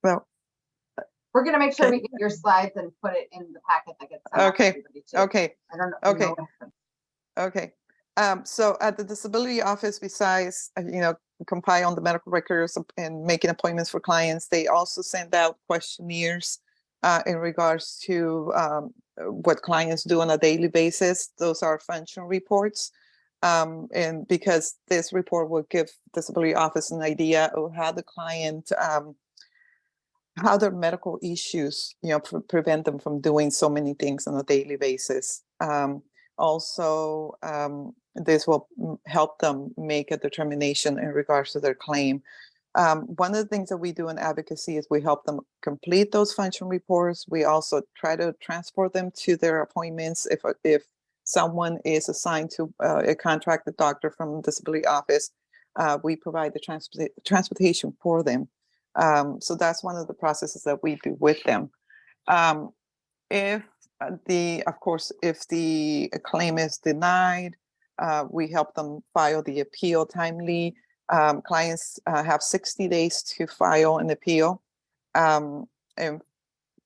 Well, We're gonna make sure Okay. we get your slides and put it in the packet that gets sent out to Okay. everybody too. okay, I don't know. if you okay. know. okay. So at the disability office, besides, compiling the medical records and making appointments for clients, they also send out questionnaires in regards to what clients do on a daily basis. Those are function reports. And because this report will give disability office an idea of how the client, how their medical issues, prevent them from doing so many things on a daily basis. Also, this will help them make a determination in regards to their claim. One of the things that we do in advocacy is we help them complete those function reports. We also try to transport them to their appointments. If someone is assigned to a contracted doctor from the disability office, we provide the transportation for them. So that's one of the processes that we do with them. If the claim is denied, we help them file the appeal timely. Clients have 60 days to file an appeal, and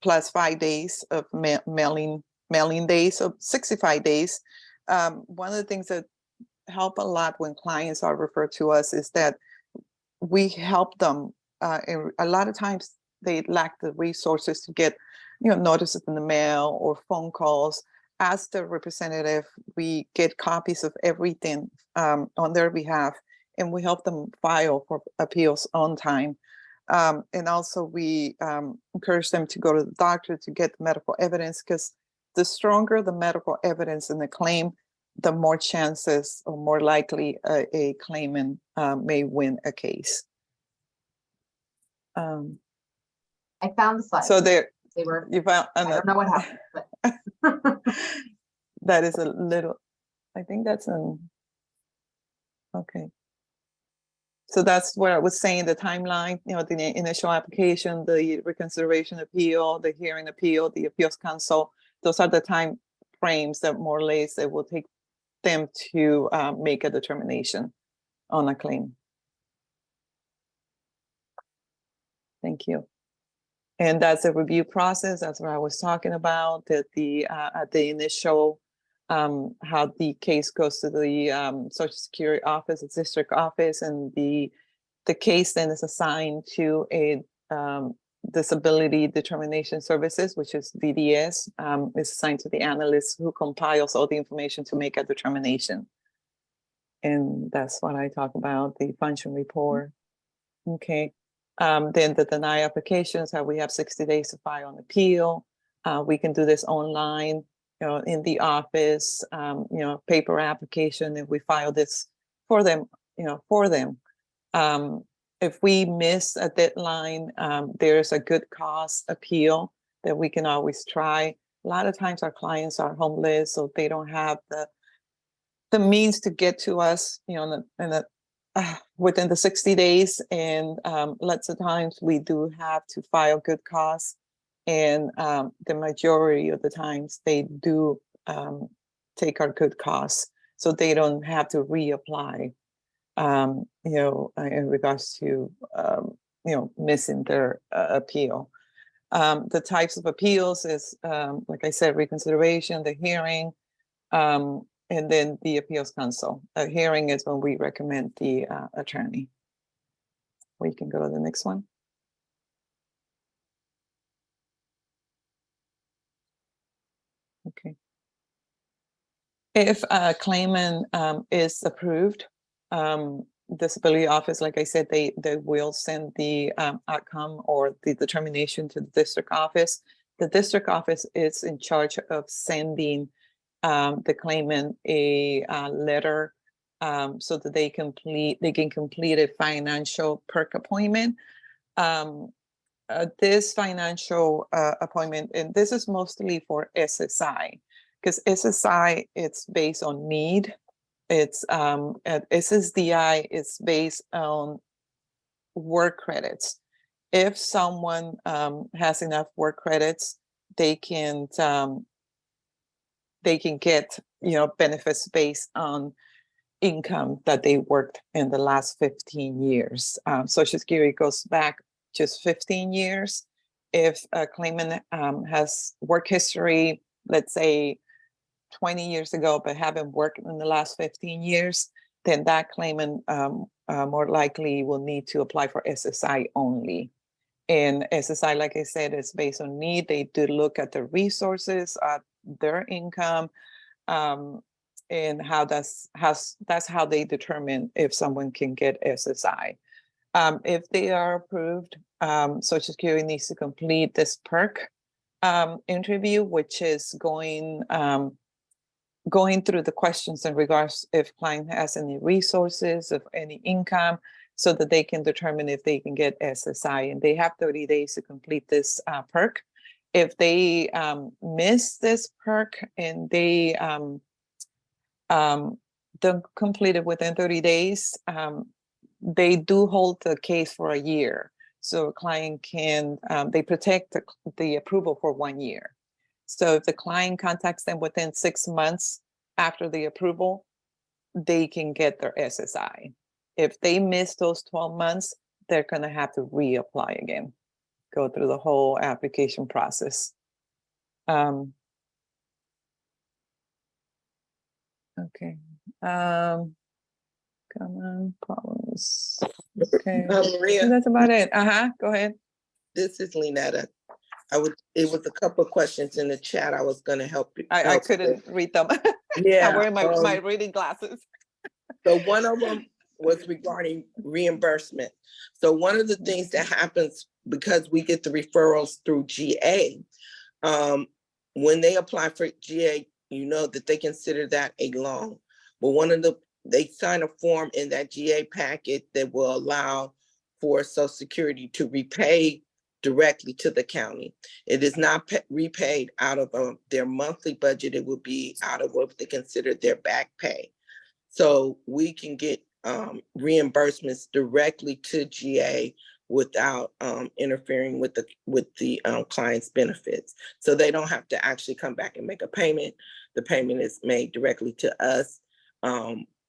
plus 5 days of mailing days, so 65 days. One of the things that help a lot when clients are referred to us is that we help them. And a lot of times they lack the resources to get, notices in the mail or phone calls. As the representative, we get copies of everything on their behalf, and we help them file for appeals on time. And also we encourage them to go to the doctor to get medical evidence, because the stronger the medical evidence in the claim, the more chances or more likely a claimant may win a case. I found the slides. So there, They were, you found, I don't know what happened, but. that is a little, I think that's okay. So that's where I was saying the timeline, the initial application, the reconsideration appeal, the hearing appeal, the appeals council. Those are the time frames that more or less it will take them to make a determination on a claim. Thank you. And that's a review process. That's what I was talking about, that at the initial, how the case goes to the Social Security office, the district office, and the case then is assigned to a disability determination services, which is DDS, is assigned to the analyst who compiles all the information to make a determination. And that's what I talk about, the function report. Okay. Then the deny applications, how we have 60 days to file an appeal. We can do this online, in the office, paper application, and we file this for them, if we miss a deadline, there's a good cause appeal that we can always try. A lot of times our clients are homeless, so they don't have the means to get to us, within the 60 days. And lots of times we do have to file good cause. And the majority of the times they do take our good cause, so they don't have to reapply, in regards to, missing their appeal. The types of appeals is, like I said, reconsideration, the hearing, and then the appeals council. A hearing is when we recommend the attorney. We can go to the next one. Okay. If a claimant is approved, disability office, like I said, they will send the outcome or the determination to the district office. The district office is in charge of sending the claimant a letter so that they can complete a financial perk appointment. This financial appointment, and this is mostly for SSI, because SSI, it's based on need. It's SSDI is based on work credits. If someone has enough work credits, they can get, you know, benefits based on income that they worked in the last 15 years. Social Security goes back just 15 years. If a claimant has work history, let's say 20 years ago, but haven't worked in the last 15 years, then that claimant more likely will need to apply for SSI only. And SSI, like I said, is based on need. They do look at the resources, their income, and that's how they determine if someone can get SSI. If they are approved, Social Security needs to complete this perk interview, which is going through the questions in regards if client has any resources, of any income, so that they can determine if they can get SSI. And they have 30 days to complete this perk. If they miss this perk and they don't complete it within 30 days, they do hold the case for a year. So a client can, they protect the approval for 1 year. So if the client contacts them within 6 months after the approval, they can get their SSI. If they miss those 12 months, they're going to have to reapply again, go through the whole application process. Okay. Common problems. Okay. Maria, That's about it. Go ahead. this is Lynetta. It was a couple of questions in the chat. I was gonna help you. I couldn't read them. Yeah. I'm wearing my reading glasses. So one of them was regarding reimbursement. So one of the things that happens, because we get the referrals through GA, when they apply for GA, you know that they consider that a loan. But they sign a form in that GA packet that will allow for Social Security to repay directly to the county. It is not repaid out of their monthly budget. It will be out of what they consider their back pay. So we can get reimbursements directly to GA without interfering with the client's benefits. So they don't have to actually come back and make a payment. The payment is made directly to us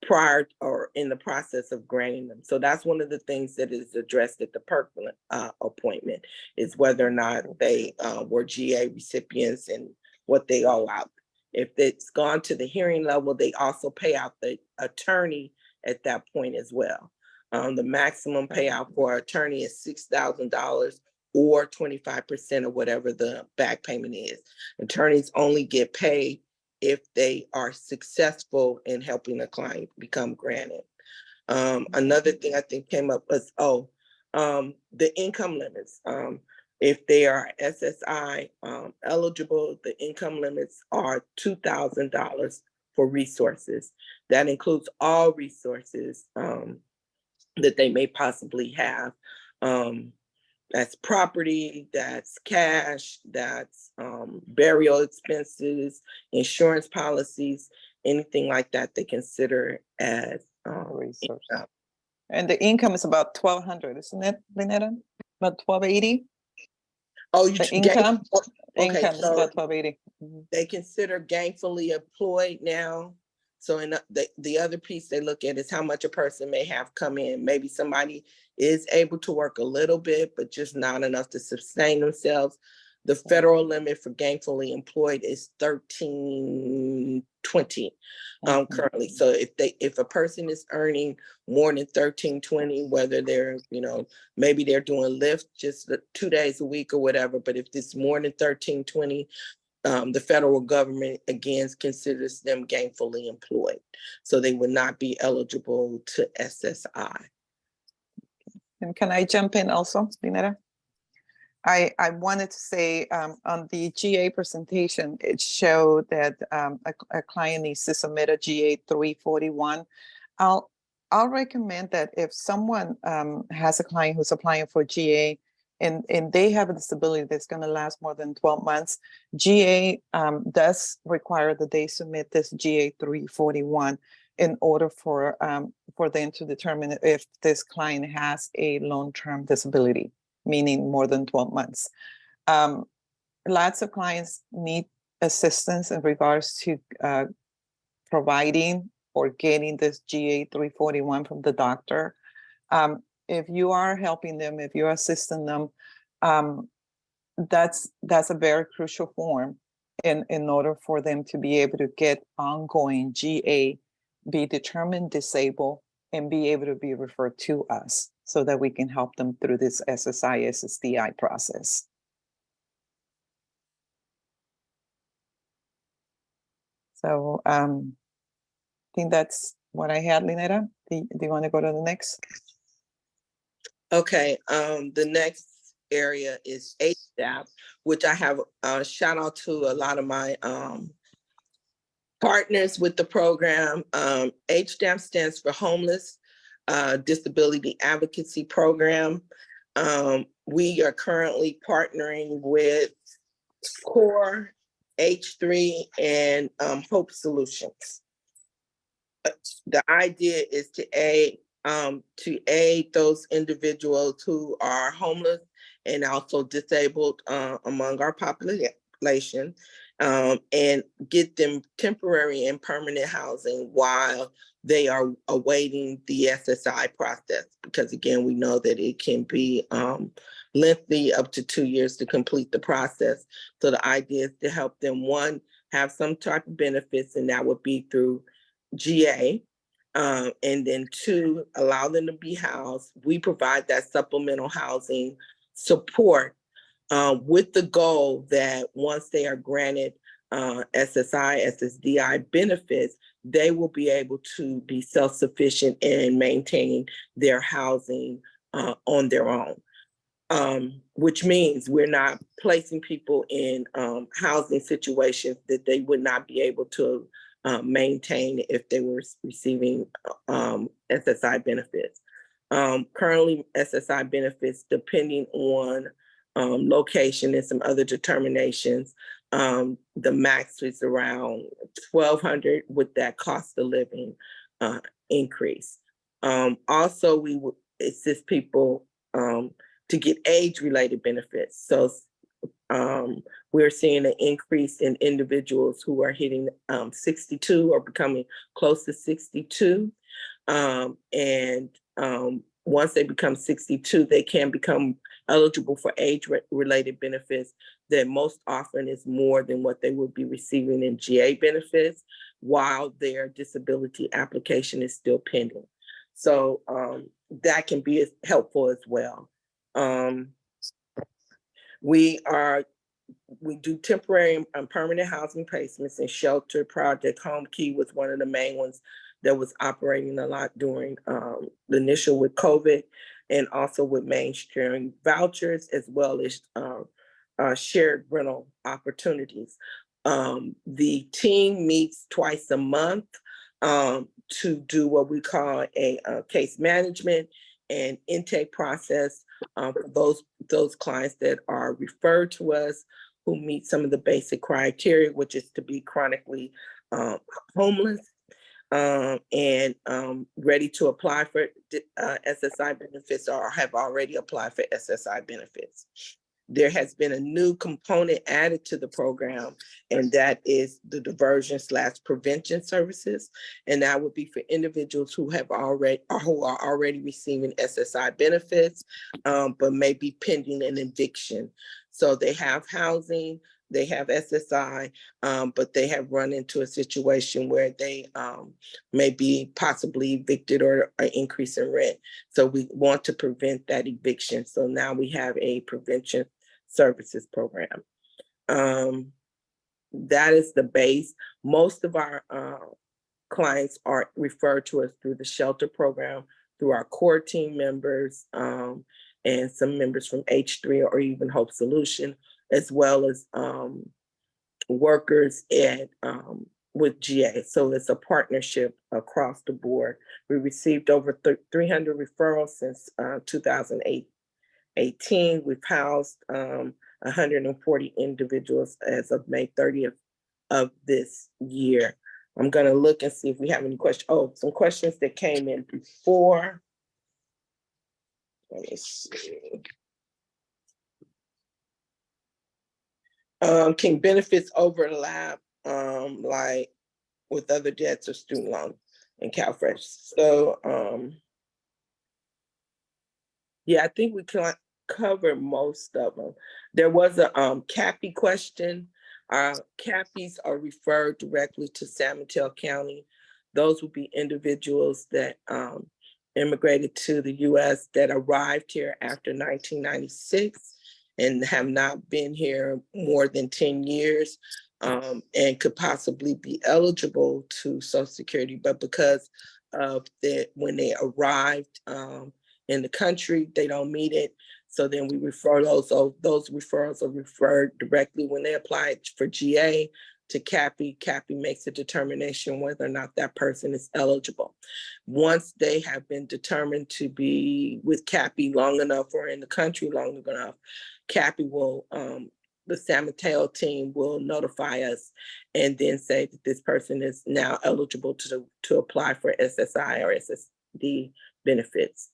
prior or in the process of granting them. So that's one of the things that is addressed at the perk appointment, is whether or not they were GA recipients and what they owe out. If it's gone to the hearing level, they also pay out the attorney at that point as well. The maximum payout for an attorney is $6,000 or 25% of whatever the back payment is. Attorneys only get paid if they are successful in helping a client become granted. Another thing I think came up was, the income limits. If they are SSI eligible, the income limits are $2,000 for resources. That includes all resources that they may possibly have. That's property, that's cash, that's burial expenses, insurance policies, anything like that they consider as resource. And the income is about $1,200, isn't it, Lynetta? About $1,280? Oh, the income? Okay, Income is so about $1,280. they consider gainfully employed now. So in the other piece they look at is how much a person may have come in. Maybe somebody is able to work a little bit, but just not enough to sustain themselves. The federal limit for gainfully employed is 1320 currently. So if a person is earning more than 1320, whether they're, maybe they're doing Lyft just 2 days a week or whatever, but if it's more than 1320, the federal government again considers them gainfully employed. So they would not be eligible to SSI. And can I jump in also, Linetta? I wanted to say on the GA presentation, it showed that a client needs to submit a GA 341. I'll recommend that if someone has a client who's applying for GA and they have a disability that's going to last more than 12 months, GA does require that they submit this GA 341 in order for them to determine if this client has a long-term disability, meaning more than 12 months. Lots of clients need assistance in regards to providing or getting this GA 341 from the doctor. If you are helping them, if you're assisting them, that's a very crucial form in order for them to be able to get ongoing GA, be determined disabled, and be able to be referred to us so that we can help them through this SSI, SSDI process. So I think that's what I had, Linetta. Do you want to go to the next? Okay, the next area is HDAP, which I have a shout out to a lot of my partners with the program. HDAP stands for Homeless Disability Advocacy Program. We are currently partnering with CORE, H3, and Hope Solutions. The idea is to aid those individuals who are homeless and also disabled among our population, and get them temporary and permanent housing while they are awaiting the SSI process. Because again, we know that it can be lengthy, up to 2 years to complete the process. So the idea is to help them, one, have some type of benefits, and that would be through GA, and then two, allow them to be housed. We provide that supplemental housing support with the goal that once they are granted SSI, SSDI benefits, they will be able to be self-sufficient in maintaining their housing on their own. Which means we're not placing people in housing situations that they would not be able to maintain if they were receiving SSI benefits. Currently, SSI benefits, depending on location and some other determinations, the max is around $1,200 with that cost of living increase. Also, we would assist people to get age-related benefits. So we're seeing an increase in individuals who are hitting 62 or becoming close to 62. Once they become 62, they can become eligible for age-related benefits that most often is more than what they would be receiving in GA benefits while their disability application is still pending. So that can be helpful as well. We do temporary and permanent housing placements and shelter project. Home Key was one of the main ones that was operating a lot during the initial with COVID, and also with mainstream vouchers, as well as shared rental opportunities. The team meets twice a month to do what we call a case management and intake process for those clients that are referred to us, who meet some of the basic criteria, which is to be chronically homeless and ready to apply for SSI benefits or have already applied for SSI benefits. There has been a new component added to the program, and that is the diversion/prevention services. And that would be for individuals who are already receiving SSI benefits, but may be pending an eviction. So they have housing, they have SSI, but they have run into a situation where they may be possibly evicted or an increase in rent. So we want to prevent that eviction. So now we have a prevention services program. That is the base. Most of our clients are referred to us through the shelter program, through our core team members, and some members from H3 or even Hope Solution, as well as workers at with GA. So it's a partnership across the board. We received over 300 referrals since 2018. We've housed 140 individuals as of May 30th of this year. I'm gonna look and see if we have any questions. Oh, some questions that came in before. Let me see. Can benefits overlap like with other debts or student loan and CalFresh? So yeah, I think we can cover most of them. There was a CAPI question. CAPIs are referred directly to San Mateo County. Those would be individuals that immigrated to the US that arrived here after 1996 and have not been here more than 10 years and could possibly be eligible to Social Security, but because of when they arrived in the country, they don't meet it. So then we refer those. So those referrals are referred directly when they apply for GA to CAPI. CAPI makes a determination whether or not that person is eligible. Once they have been determined to be with CAPI long enough or in the country long enough, CAPI will, the San Mateo team will notify us and then say that this person is now eligible to apply for SSI or SSD benefits.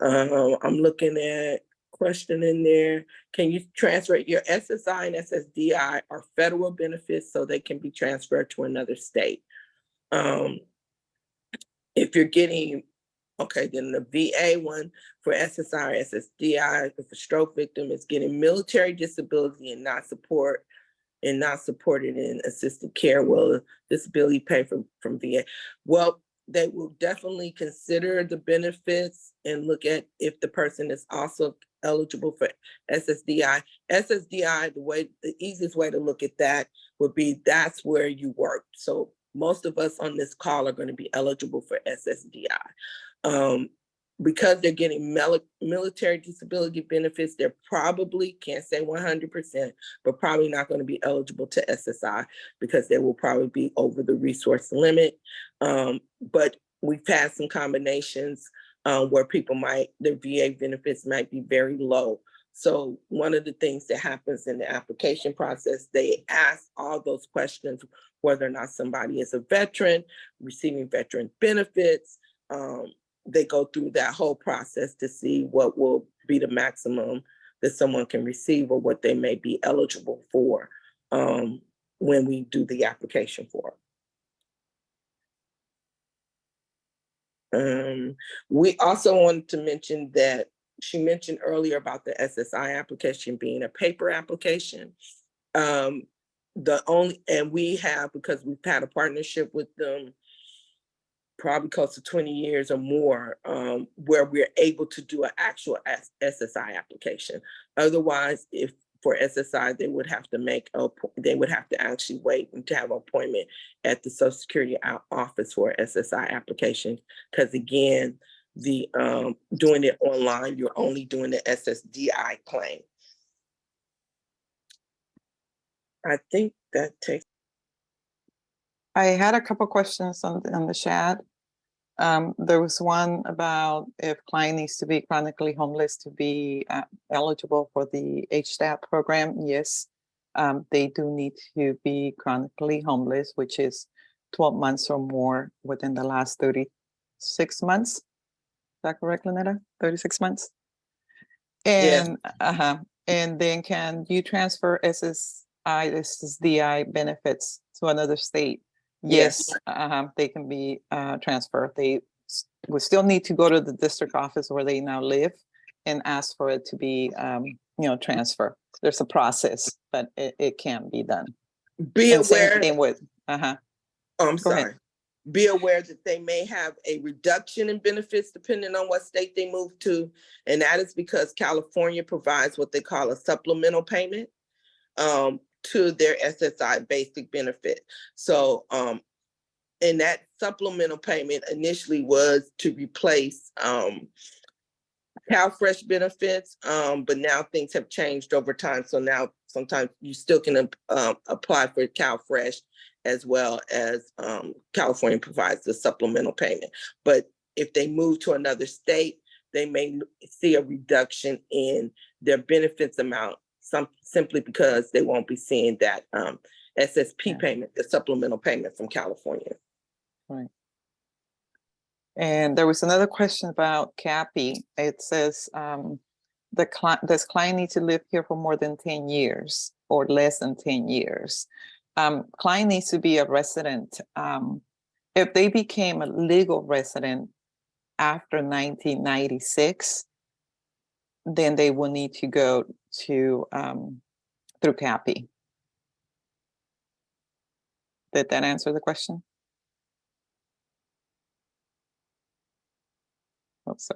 I'm looking at question in there. Can you transfer your SSI and SSDI are federal benefits, so they can be transferred to another state. If you're getting, okay, then the VA one for SSI or SSDI, if a stroke victim is getting military disability and not supported in assisted care, will disability pay from VA? Well, they will definitely consider the benefits and look at if the person is also eligible for SSDI. SSDI, the easiest way to look at that would be that's where you work. So most of us on this call are going to be eligible for SSDI. Because they're getting military disability benefits, they're probably, can't say 100%, but probably not going to be eligible to SSI because they will probably be over the resource limit. But we've had some combinations where people their VA benefits might be very low. So one of the things that happens in the application process, they ask all those questions, whether or not somebody is a veteran, receiving veteran benefits. They go through that whole process to see what will be the maximum that someone can receive or what they may be eligible for when we do the application for it. We also wanted to mention that she mentioned earlier about the SSI application being a paper application. And we have, because we've had a partnership with them probably close to 20 years or more, where we're able to do an actual SSI application. Otherwise, if for SSI, they would have to actually wait and to have an appointment at the Social Security office for SSI application. Because again, the doing it online, you're only doing the SSDI claim. I think that takes. I had a couple questions on the chat. There was one about if client needs to be chronically homeless to be eligible for the HSTAP program. Yes, they do need to be chronically homeless, which is 12 months or more within the last 36 months. Is that correct, Lynetta? 36 months? And, yes. And then can you transfer SSDI benefits to another state? Yes, they can be transferred. They would still need to go to the district office where they now live and ask for it to be transfer. There's a process, but it can be done. Be And same aware, thing with, I'm Go ahead. sorry. Be aware that they may have a reduction in benefits depending on what state they move to. And that is because California provides what they call a supplemental payment to their SSI basic benefit. So, and that supplemental payment initially was to replace CalFresh benefits, but now things have changed over time. So now sometimes you still can apply for CalFresh as well as California provides the supplemental payment. But if they move to another state, they may see a reduction in their benefits amount, simply because they won't be seeing that SSP payment, the supplemental payment from California. Right. And there was another question about CAPI. It says, does client need to live here for more than 10 years or less than 10 years? Client needs to be a resident. If they became a legal resident after 1996, then they will need to go to through CAPI. Did that answer the question? Hope so.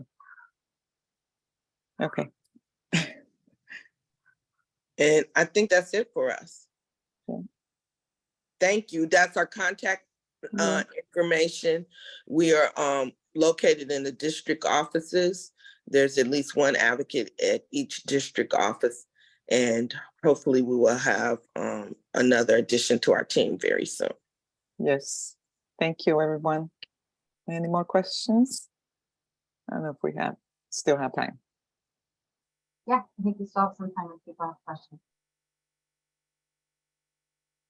Okay. And I think that's it for us. Okay. Thank you. That's our contact information. We are located in the district offices. There's at least one advocate at each district office, and hopefully we will have another addition to our team very soon. Yes. Thank you, everyone. Any more questions? I don't know if we still have time. Yeah, I think we still have some time if people have questions.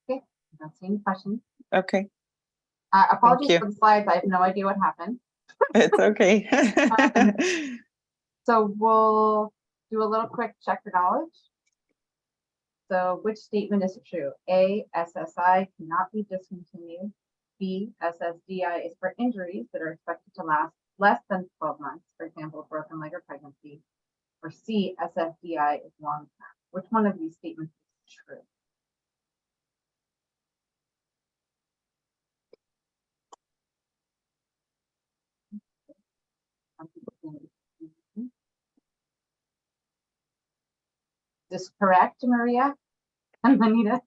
Okay, I don't see any questions. Okay, Apologies you. for the slides. I have no idea what happened. it's okay. So we'll do a little quick check your knowledge. So which statement is true? A, SSI cannot be discontinued. B, SSDI is for injuries that are expected to last less than 12 months, for example, broken leg or pregnancy. Or C, SSDI is long term. Which one of these statements is true? Is this correct, Maria and Anita?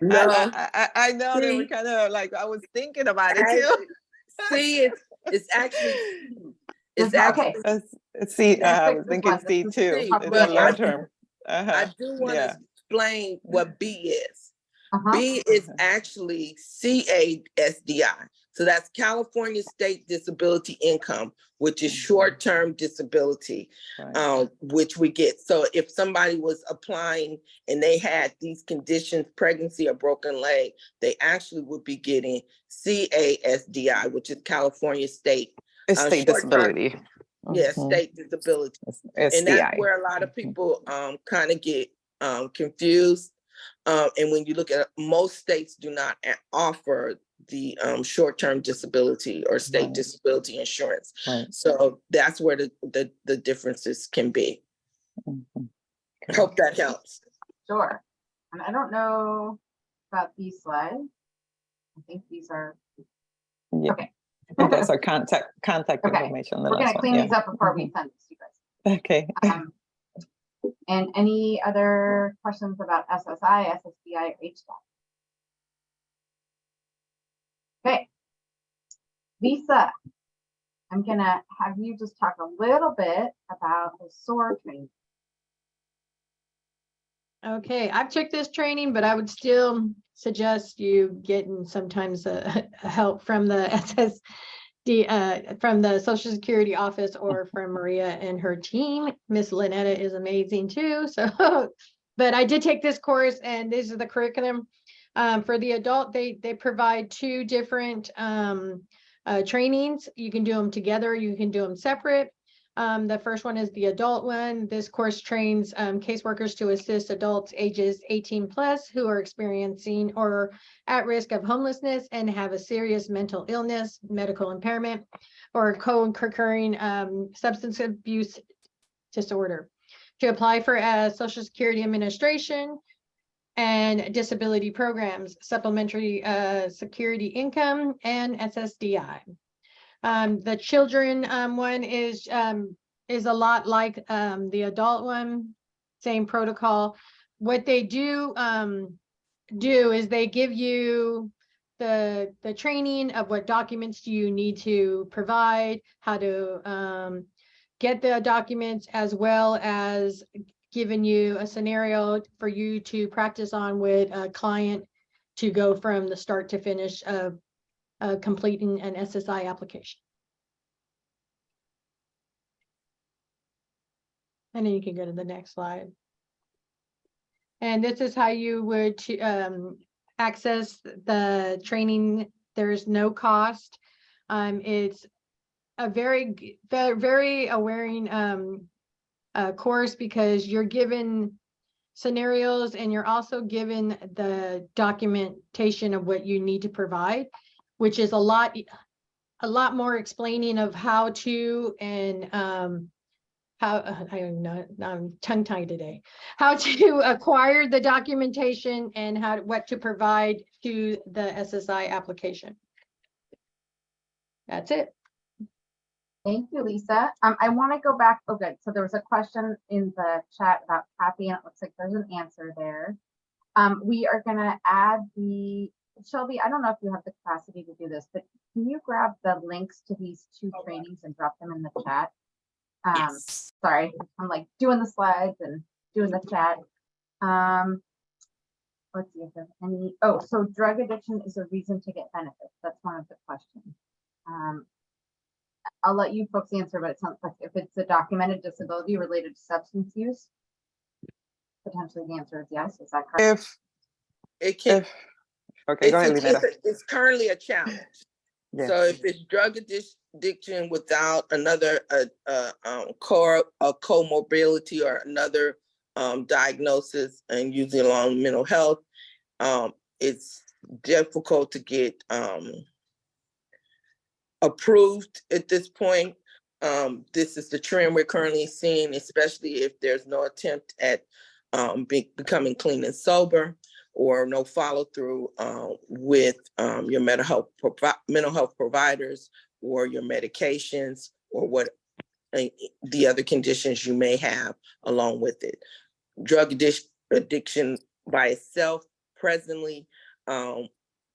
No. I know they were kind of like, I was thinking about it too. See, it's actually, it's Okay. See, I was thinking C too. C, It's but a long term. I do want to explain what B is. Uh-huh. B is actually CASDI. So that's California State Disability Income, which is short-term disability, which we get. So if somebody was applying and they had these conditions, pregnancy or broken leg, they actually would be getting CASDI, which is California State. State disability. Yeah, state disability. SDI. And that's where a lot of people kind of get confused. And when you look at most states do not offer the short-term disability or state disability insurance. So that's where the differences can be. Hope that helps. Sure. And I don't know about these slides. I think these are okay. That's our contact information. We're going to clean these up before we send this to you guys. Okay. And any other questions about SSI, SSDI, or HDI? Okay. Lisa, I'm going to have you just talk a little bit about the SOAR training. Okay, I've took this training, but I would still suggest you getting sometimes help from the from the Social Security office or from Maria and her team. Miss Lynetta is amazing too. So, but I did take this course, and this is the curriculum. For the adult, they provide two different trainings. You can do them together, you can do them separate. The first one is the adult one. This course trains caseworkers to assist adults ages 18 plus who are experiencing or at risk of homelessness and have a serious mental illness, medical impairment, or co-occurring substance abuse disorder. to apply for Social Security Administration and disability programs, supplementary security income, and SSDI. The children one is a lot like the adult one, same protocol. What they do is they give you the training of what documents you need to provide, how to get the documents, as well as giving you a scenario for you to practice on with a client to go from the start to finish of completing an SSI application. And then you can go to the next slide. And this is how you would access the training. There's no cost. It's a very aware course, because you're given scenarios and you're also given the documentation of what you need to provide, which is a lot more explaining of how to, and I'm tongue-tied today, how to acquire the documentation and what to provide to the SSI application. That's it. Thank you, Lisa. I want to go back. Oh, good. So there was a question in the chat about CAPI, and it looks like there's an answer there. We are going to add Shelby, I don't know if you have the capacity to do this, but can you grab the links to these 2 trainings and drop them in the chat? Yes. Sorry, I'm like doing the slides and doing the chat. Let's see if there's any. Oh, so drug addiction is a reason to get benefits. That's one of the questions. I'll let you folks answer, but it sounds like if it's a documented disability related to substance use, potentially the answer is yes. Is that correct? It can. Okay, go ahead, Lynetta. It's currently a challenge. Yeah. So if it's drug addiction without another comorbidity or another diagnosis, and usually along mental health, it's difficult to get approved at this point. This is the trend we're currently seeing, especially if there's no attempt at becoming clean and sober, or no follow through with your mental health providers, or your medications, or what the other conditions you may have along with it. Drug addiction by itself presently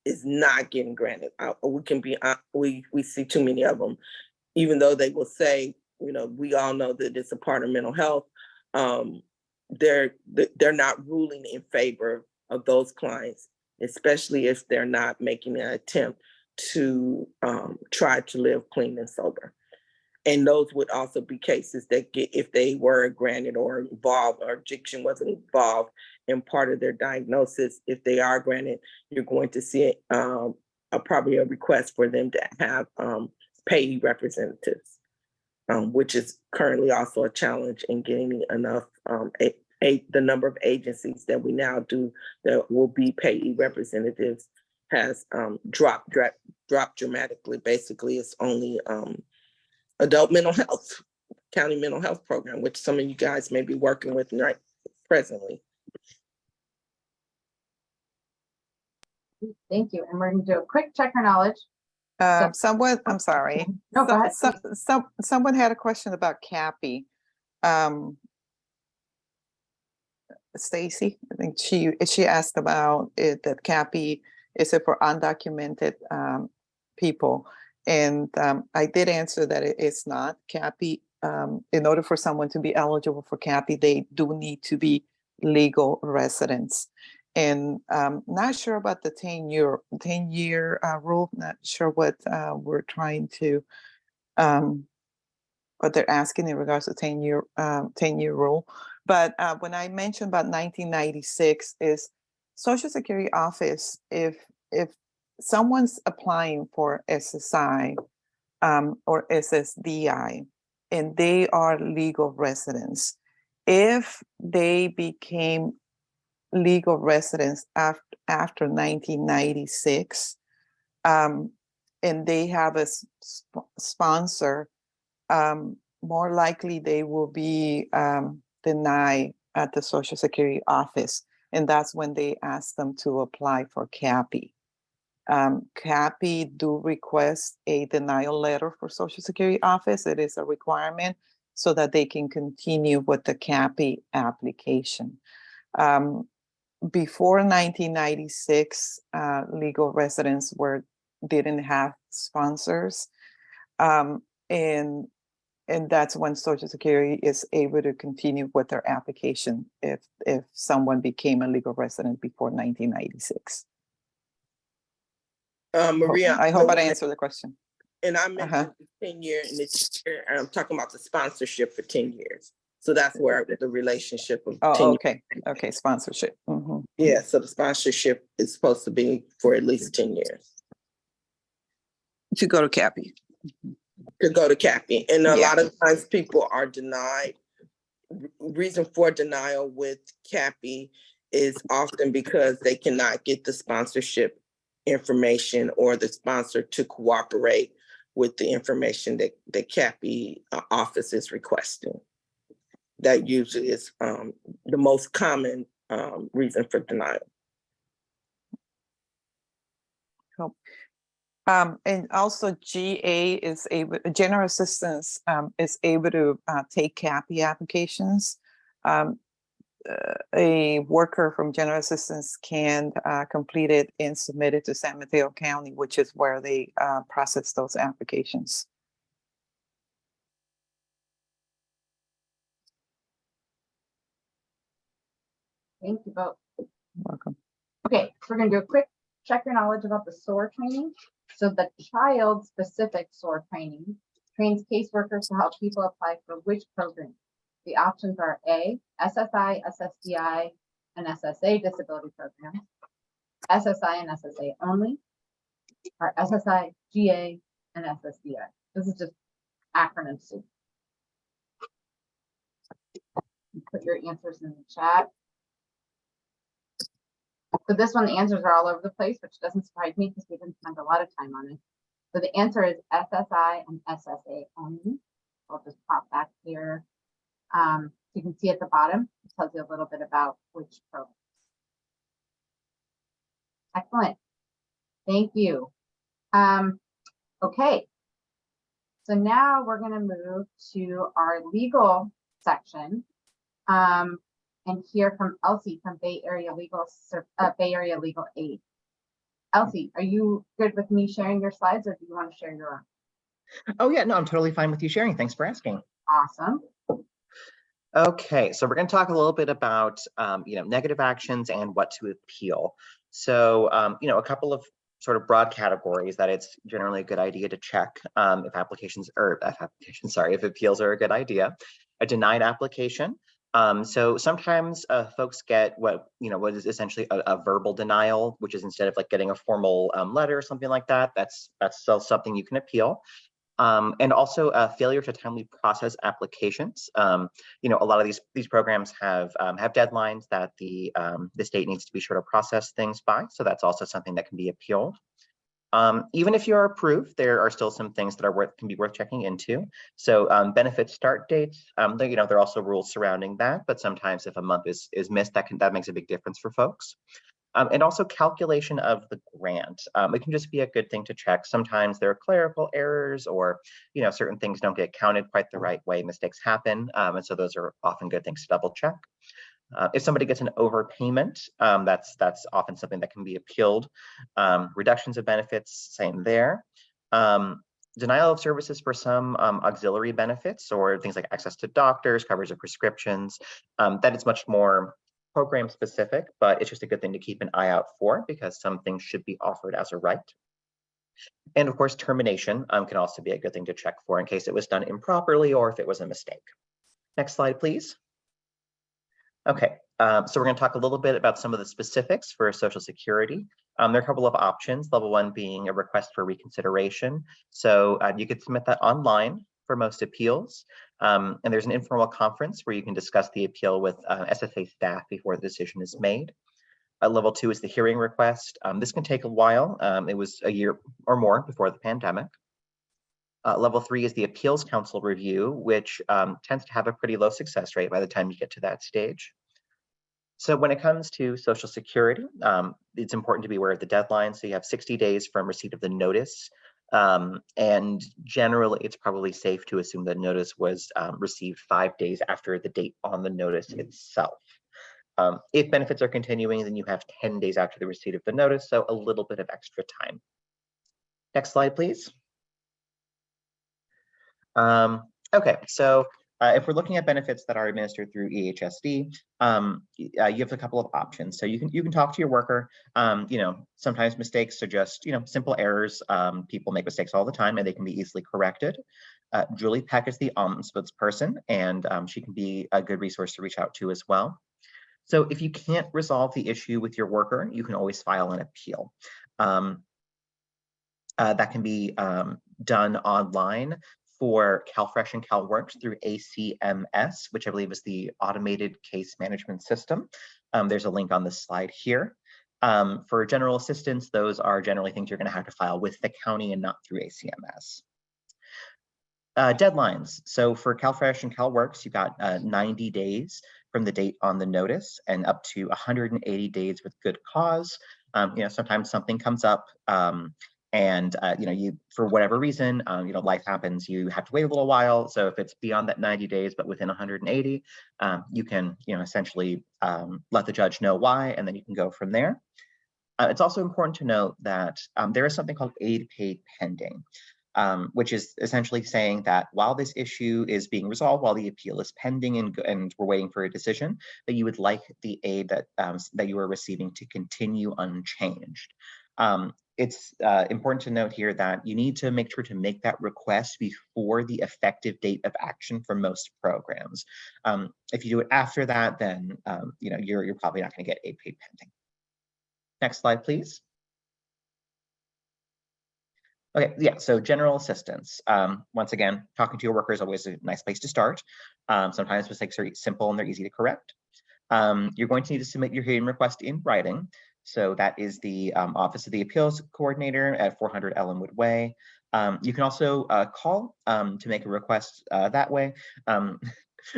is not getting granted. We see too many of them, even though they will say, we all know that it's a part of mental health. They're not ruling in favor of those clients, especially if they're not making an attempt to try to live clean and sober. And those would also be cases that if they were granted or involved, or addiction wasn't involved in part of their diagnosis, if they are granted, you're going to see probably a request for them to have payee representatives, which is currently also a challenge in getting enough. The number of agencies that we now do that will be payee representatives has dropped dramatically. Basically, it's only adult mental health, county mental health program, which some of you guys may be working with right presently. Thank you. And we're going to do a quick check our knowledge. Someone, I'm sorry. No, go ahead. Someone had a question about CAPI. Stacy, I think she asked about it, that CAPI is it for undocumented people, and I did answer that it's not. CAPI, in order for someone to be eligible for CAPI, they do need to be legal residents. And not sure about the 10-year rule. Not sure what we're trying to, what they're asking in regards to 10-year rule. But when I mentioned about 1996, is Social Security office, if someone's applying for SSI or SSDI, and they are legal residents, if they became legal residents after 1996, and they have a sponsor, more likely they will be deny at the Social Security office, and that's when they ask them to apply for CAPI. CAPI do request a denial letter for Social Security office. It is a requirement so that they can continue with the CAPI application. Before 1996, legal residents didn't have sponsors, and that's when Social Security is able to continue with their application if someone became a legal resident before 1996. Maria, I hope I answered the question. and I mentioned the 10-year, and I'm talking about the sponsorship for 10 years. So that's where the relationship of 10 Oh, years. okay. Okay, sponsorship. Mhm. Yeah, so the sponsorship is supposed to be for at least 10 years To go to CAPI. to go to CAPI. And a Yeah. lot of times people are denied. Reason for denial with CAPI is often because they cannot get the sponsorship information or the sponsor to cooperate with the information that the CAPI office is requesting. That usually is the most common reason for denial. Cool. And also GA is able, General Assistance is able to take CAPI applications. A worker from General Assistance can complete it and submit it to San Mateo County, which is where they process those applications. Thank you both. Welcome. Okay, so we're gonna do a quick check your knowledge about the SOAR training. So the child-specific SOAR training trains caseworkers to help people apply for which program? The options are A, SSI, SSDI, and SSA disability programs, SSI and SSA only, or SSI, GA, and SSDI. This is just acronym soup. Put your answers in the chat. So this one, the answers are all over the place, which doesn't surprise me because we didn't spend a lot of time on it. So the answer is SSI and SSA only. I'll just pop back here. You can see at the bottom, it tells you a little bit about which program. Excellent. Thank you. Okay. So now we're going to move to our legal section and hear from Elsie from Bay Area Legal Aid. Elsie, are you good with me sharing your slides, or do you want to share your own? Oh yeah, no, I'm totally fine with you sharing. Thanks for asking. Awesome. Okay, so we're going to talk a little bit about negative actions and what to appeal. So a couple of sort of broad categories that it's generally a good idea to check if appeals are a good idea. A denied application. So sometimes folks get what is essentially a verbal denial, which is instead of like getting a formal letter or something like that. That's still something you can appeal. And also a failure to timely process applications. A lot of these programs have deadlines that the state needs to be sure to process things by. So that's also something that can be appealed. Even if you are approved, there are still some things that can be worth checking into. So benefit start dates, there are also rules surrounding that, but sometimes if a month is missed, that makes a big difference for folks. And also calculation of the grant. It can just be a good thing to check. Sometimes there are clerical errors or, certain things don't get counted quite the right way, mistakes happen. And so those are often good things to double check. If somebody gets an overpayment, that's often something that can be appealed. Reductions of benefits, same there. Denial of services for some auxiliary benefits or things like access to doctors, coverage of prescriptions, that is much more program specific, but it's just a good thing to keep an eye out for because some things should be offered as a right. And of course, termination can also be a good thing to check for in case it was done improperly or if it was a mistake. Next slide, please. Okay, so we're going to talk a little bit about some of the specifics for Social Security. There are a couple of options, level one being a request for reconsideration. So you could submit that online for most appeals. And there's an informal conference where you can discuss the appeal with SSA staff before the decision is made. Level two is the hearing request. This can take a while. It was a year or more before the pandemic. Level 3 is the Appeals Council review, which tends to have a pretty low success rate by the time you get to that stage. So when it comes to Social Security, it's important to be aware of the deadline. So you have 60 days from receipt of the notice. And generally, it's probably safe to assume that notice was received 5 days after the date on the notice itself. If benefits are continuing, then you have 10 days after the receipt of the notice, so a little bit of extra time. Next slide, please. Okay, so if we're looking at benefits that are administered through EHSD, you have a couple of options. So you can talk to your worker. You know, sometimes mistakes are just, you know, simple errors. People make mistakes all the time, and they can be easily corrected. Julie Peck is the ombudsperson, and she can be a good resource to reach out to as well. So if you can't resolve the issue with your worker, you can always file an appeal. That can be done online for CalFresh and CalWorks through ACMS, which I believe is the Automated Case Management System. There's a link on this slide here. For general assistance, those are generally things you're going to have to file with the county and not through ACMS. Deadlines. So for CalFresh and CalWorks, you've got 90 days from the date on the notice and up to 180 days with good cause. You know, sometimes something comes up and you know, you, for whatever reason, you know, life happens, you have to wait a little while. So if it's beyond that 90 days, but within 180, you can, you know, essentially let the judge know why, and then you can go from there. It's also important to note that there is something called aid paid pending, which is essentially saying that while this issue is being resolved, while the appeal is pending and we're waiting for a decision, that you would like the aid that that you are receiving to continue unchanged. It's important to note here that you need to make sure to make that request before the effective date of action for most programs. If you do it after that, then you know, you're probably not going to get aid paid pending. Next slide, please. Okay, yeah, so general assistance. Once again, talking to your worker is always a nice place to start. Sometimes mistakes are simple and they're easy to correct. You're going to need to submit your hearing request in writing. So that is the Office of the Appeals Coordinator at 400 Ellenwood Way. You can also call to make a request that way.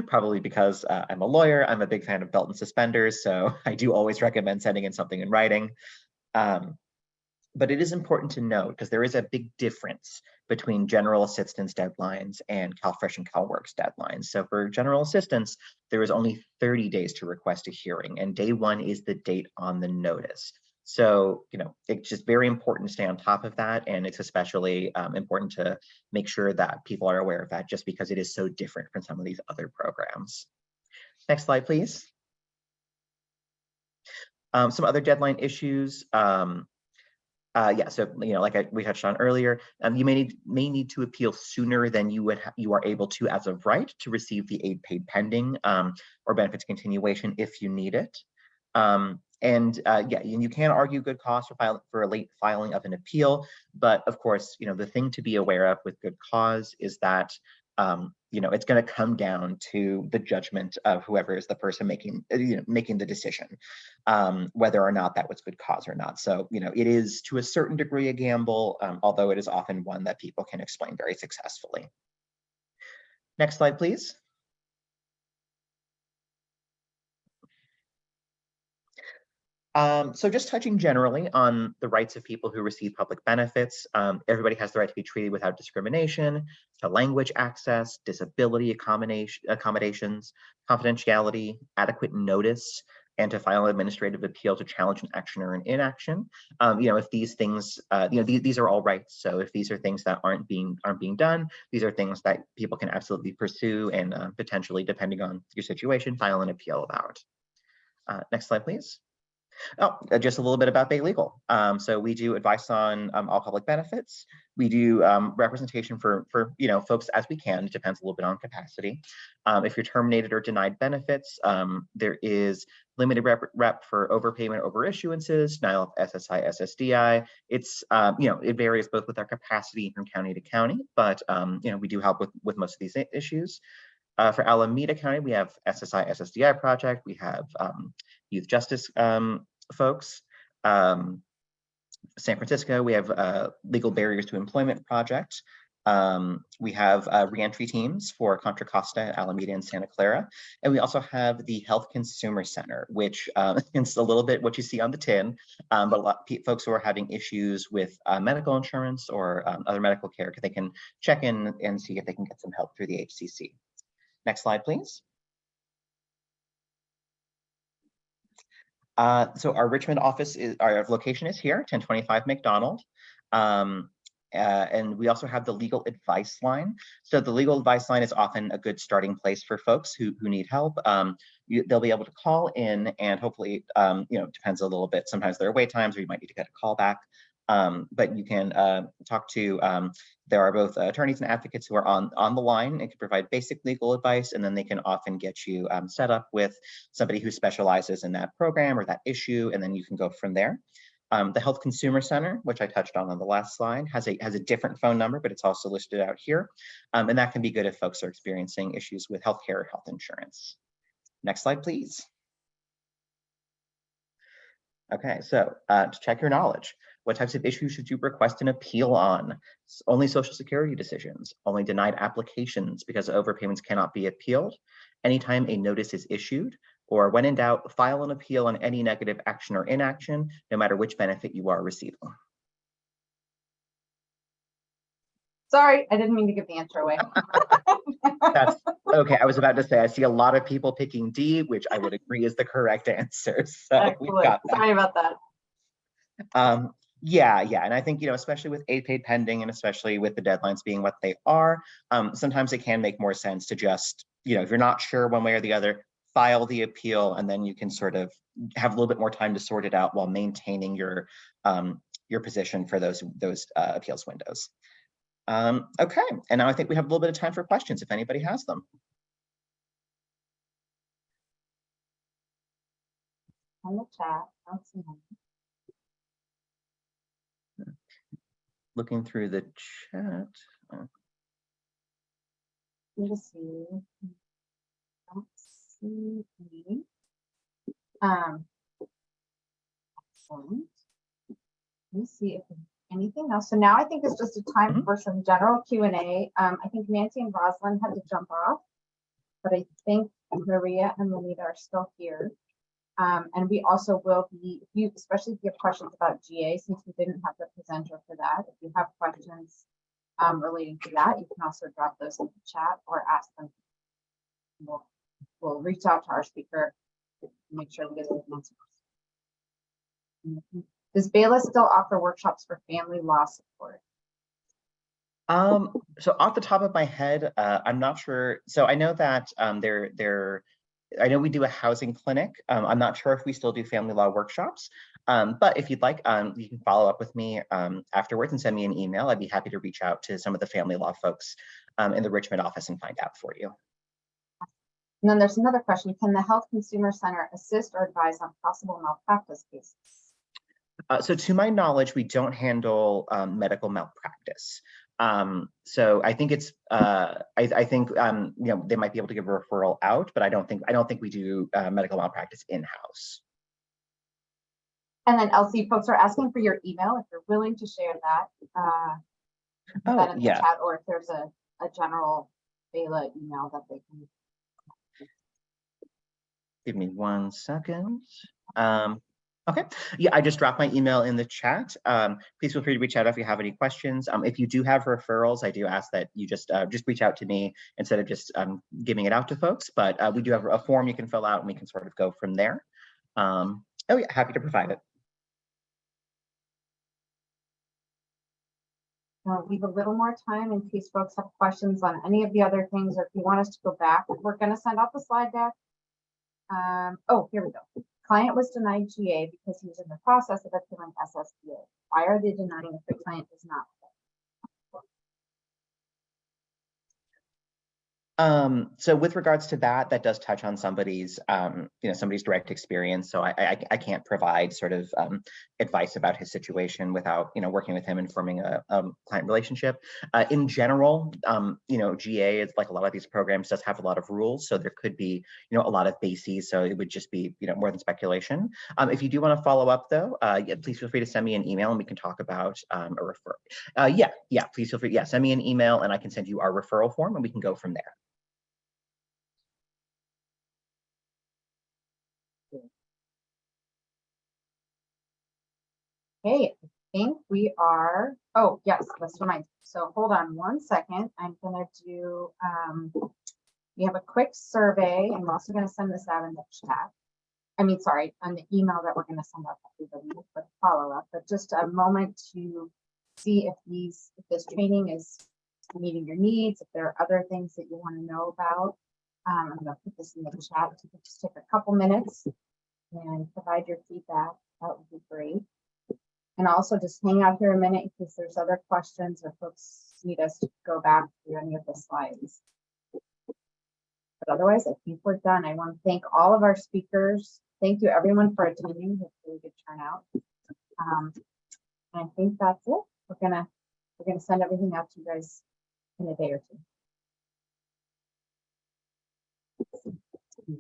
Probably because I'm a lawyer, I'm a big fan of belt and suspenders, so I do always recommend sending in something in writing. But it is important to note, because there is a big difference between general assistance deadlines and CalFresh and CalWorks deadlines. So for general assistance, there is only 30 days to request a hearing, and day one is the date on the notice. So, you know, it's just very important to stay on top of that. And it's especially important to make sure that people are aware of that, just because it is so different from some of these other programs. Next slide, please. Some other deadline issues. Yeah, so you know, like we touched on earlier, you may need to appeal sooner than you are able to as of right to receive the aid paid pending or benefits continuation if you need it. Yeah, you can argue good cause for a late filing of an appeal, but of course, you know, the thing to be aware of with good cause is that you know, it's going to come down to the judgment of whoever is the person making the decision, whether or not that was good cause or not. So, you know, it is to a certain degree a gamble, although it is often one that people can explain very successfully. Next slide, please. So just touching generally on the rights of people who receive public benefits, everybody has the right to be treated without discrimination, to language access, disability accommodations, confidentiality, adequate notice, and to file an administrative appeal to challenge an action or an inaction. You know, if these things, you know, these are all rights. So if these are things that aren't being done, these are things that people can absolutely pursue and potentially, depending on your situation, file an appeal about. Next slide, please. Oh, just a little bit about Bay Legal. So we do advice on all public benefits. We do representation for you know, folks as we can. It depends a little bit on capacity. If you're terminated or denied benefits, there is limited rep for overpayment over issuances, denial of SSI, SSDI. It's you know, it varies both with our capacity from county to county, but you know, we do help with most of these issues. For Alameda County, we have SSI, SSDI project. We have youth justice folks. San Francisco, we have legal barriers to employment project. We have reentry teams for Contra Costa, Alameda, and Santa Clara. And we also have the Health Consumer Center, which is a little bit what you see on the tin, but a lot of folks who are having issues with medical insurance or other medical care, they can check in and see if they can get some help through the HCC. Next slide, please. So our Richmond office our location is here, 1025 McDonald. And we also have the legal advice line. So the legal advice line is often a good starting place for folks who need help. They'll be able to call in, and hopefully, depends a little bit. Sometimes there are wait times, or you might need to get a call back. But you can talk to, there are both attorneys and advocates who are on the line and can provide basic legal advice, and then they can often get you set up with somebody who specializes in that program or that issue, and then you can go from there. The Health Consumer Center, which I touched on the last slide, has a different phone number, but it's also listed out here. And that can be good if folks are experiencing issues with healthcare or health insurance. Next slide, please. Okay, so to check your knowledge, what types of issues should you request an appeal on? Only Social Security decisions, only denied applications because overpayments cannot be appealed, anytime a notice is issued, or when in doubt, file an appeal on any negative action or inaction, no matter which benefit you are receiving. Sorry, I didn't mean to give the answer away. That's okay. I was about to say, I see a lot of people picking D, which I would agree is the correct answer. So we've got that. Sorry about that. Yeah, and I think, especially with aid paid pending, and especially with the deadlines being what they are, sometimes it can make more sense to just, if you're not sure one way or the other, file the appeal, and then you can sort of have a little bit more time to sort it out while maintaining your position for those appeals windows. Okay, and now I think we have a little bit of time for questions if anybody has them. On the chat, I'll see them. Looking through the chat. Let me see. Don't see any. Excellent. Let me see if there's anything else. So now I think it's just a time for some general Q&A. I think Nancy and Rosalind had to jump off, but I think Maria and Lenita are still here. And we also will be, especially if you have questions about GA, since we didn't have the presenter for that. If you have questions relating to that, you can also drop those in the chat or ask them. We'll reach out to our speaker to make sure we get those answers. Does Baylor still offer workshops for family law support? So off the top of my head, I'm not sure. So I know that I know we do a housing clinic. I'm not sure if we still do family law workshops, but if you'd like, you can follow up with me afterwards and send me an email. I'd be happy to reach out to some of the family law folks in the Richmond office and find out for you. And then there's another question. Can the Health Consumer Center assist or advise on possible malpractice cases? So to my knowledge, we don't handle medical malpractice. So I think it's I think they might be able to give a referral out, but I don't think we do medical malpractice in-house. And then Elsie, folks are asking for your email if you're willing to share that. That in the chat, or if there's a general Bela email that they can. Give me 1 second. Okay, yeah, I just dropped my email in the chat. Please feel free to reach out if you have any questions. If you do have referrals, I do ask that you just reach out to me instead of just giving it out to folks. But we do have a form you can fill out, and we can sort of go from there. Oh yeah, happy to provide it. I'll leave a little more time in case folks have questions on any of the other things, or if you want us to go back. We're going to send out the slide deck. Oh, here we go. Client was denied GA because he was in the process of appealing SSPA. Why are they denying if the client does not? So with regards to that, that does touch on somebody's, somebody's direct experience. So I can't provide sort of advice about his situation without, working with him and forming a client relationship. In general, GA is like a lot of these programs does have a lot of rules. So there could be, a lot of bases. So it would just be, more than speculation. If you do want to follow up though, please feel free to send me an email and we can talk about a referral. Please feel free. Yeah, send me an email and I can send you our referral form and we can go from there. Okay, I think we are, oh, yes, let's remind. So hold on 1 second. I'm gonna do, we have a quick survey. I'm also gonna send this out in the chat. I mean, sorry, on the email that we're gonna send out to everybody for follow-up, but just a moment to see if this training is meeting your needs, if there are other things that you wanna know about. I'm gonna put this in the chat. If you could just take a couple minutes and provide your feedback, that would be great. And also just hang out here a minute in case there's other questions or folks need us to go back through any of the slides. But otherwise, I think we're done. I want to thank all of our speakers. Thank you everyone for attending. It's a really good turnout. And I think that's it. We're gonna send everything out to you guys in a day or two.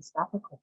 Stop recording.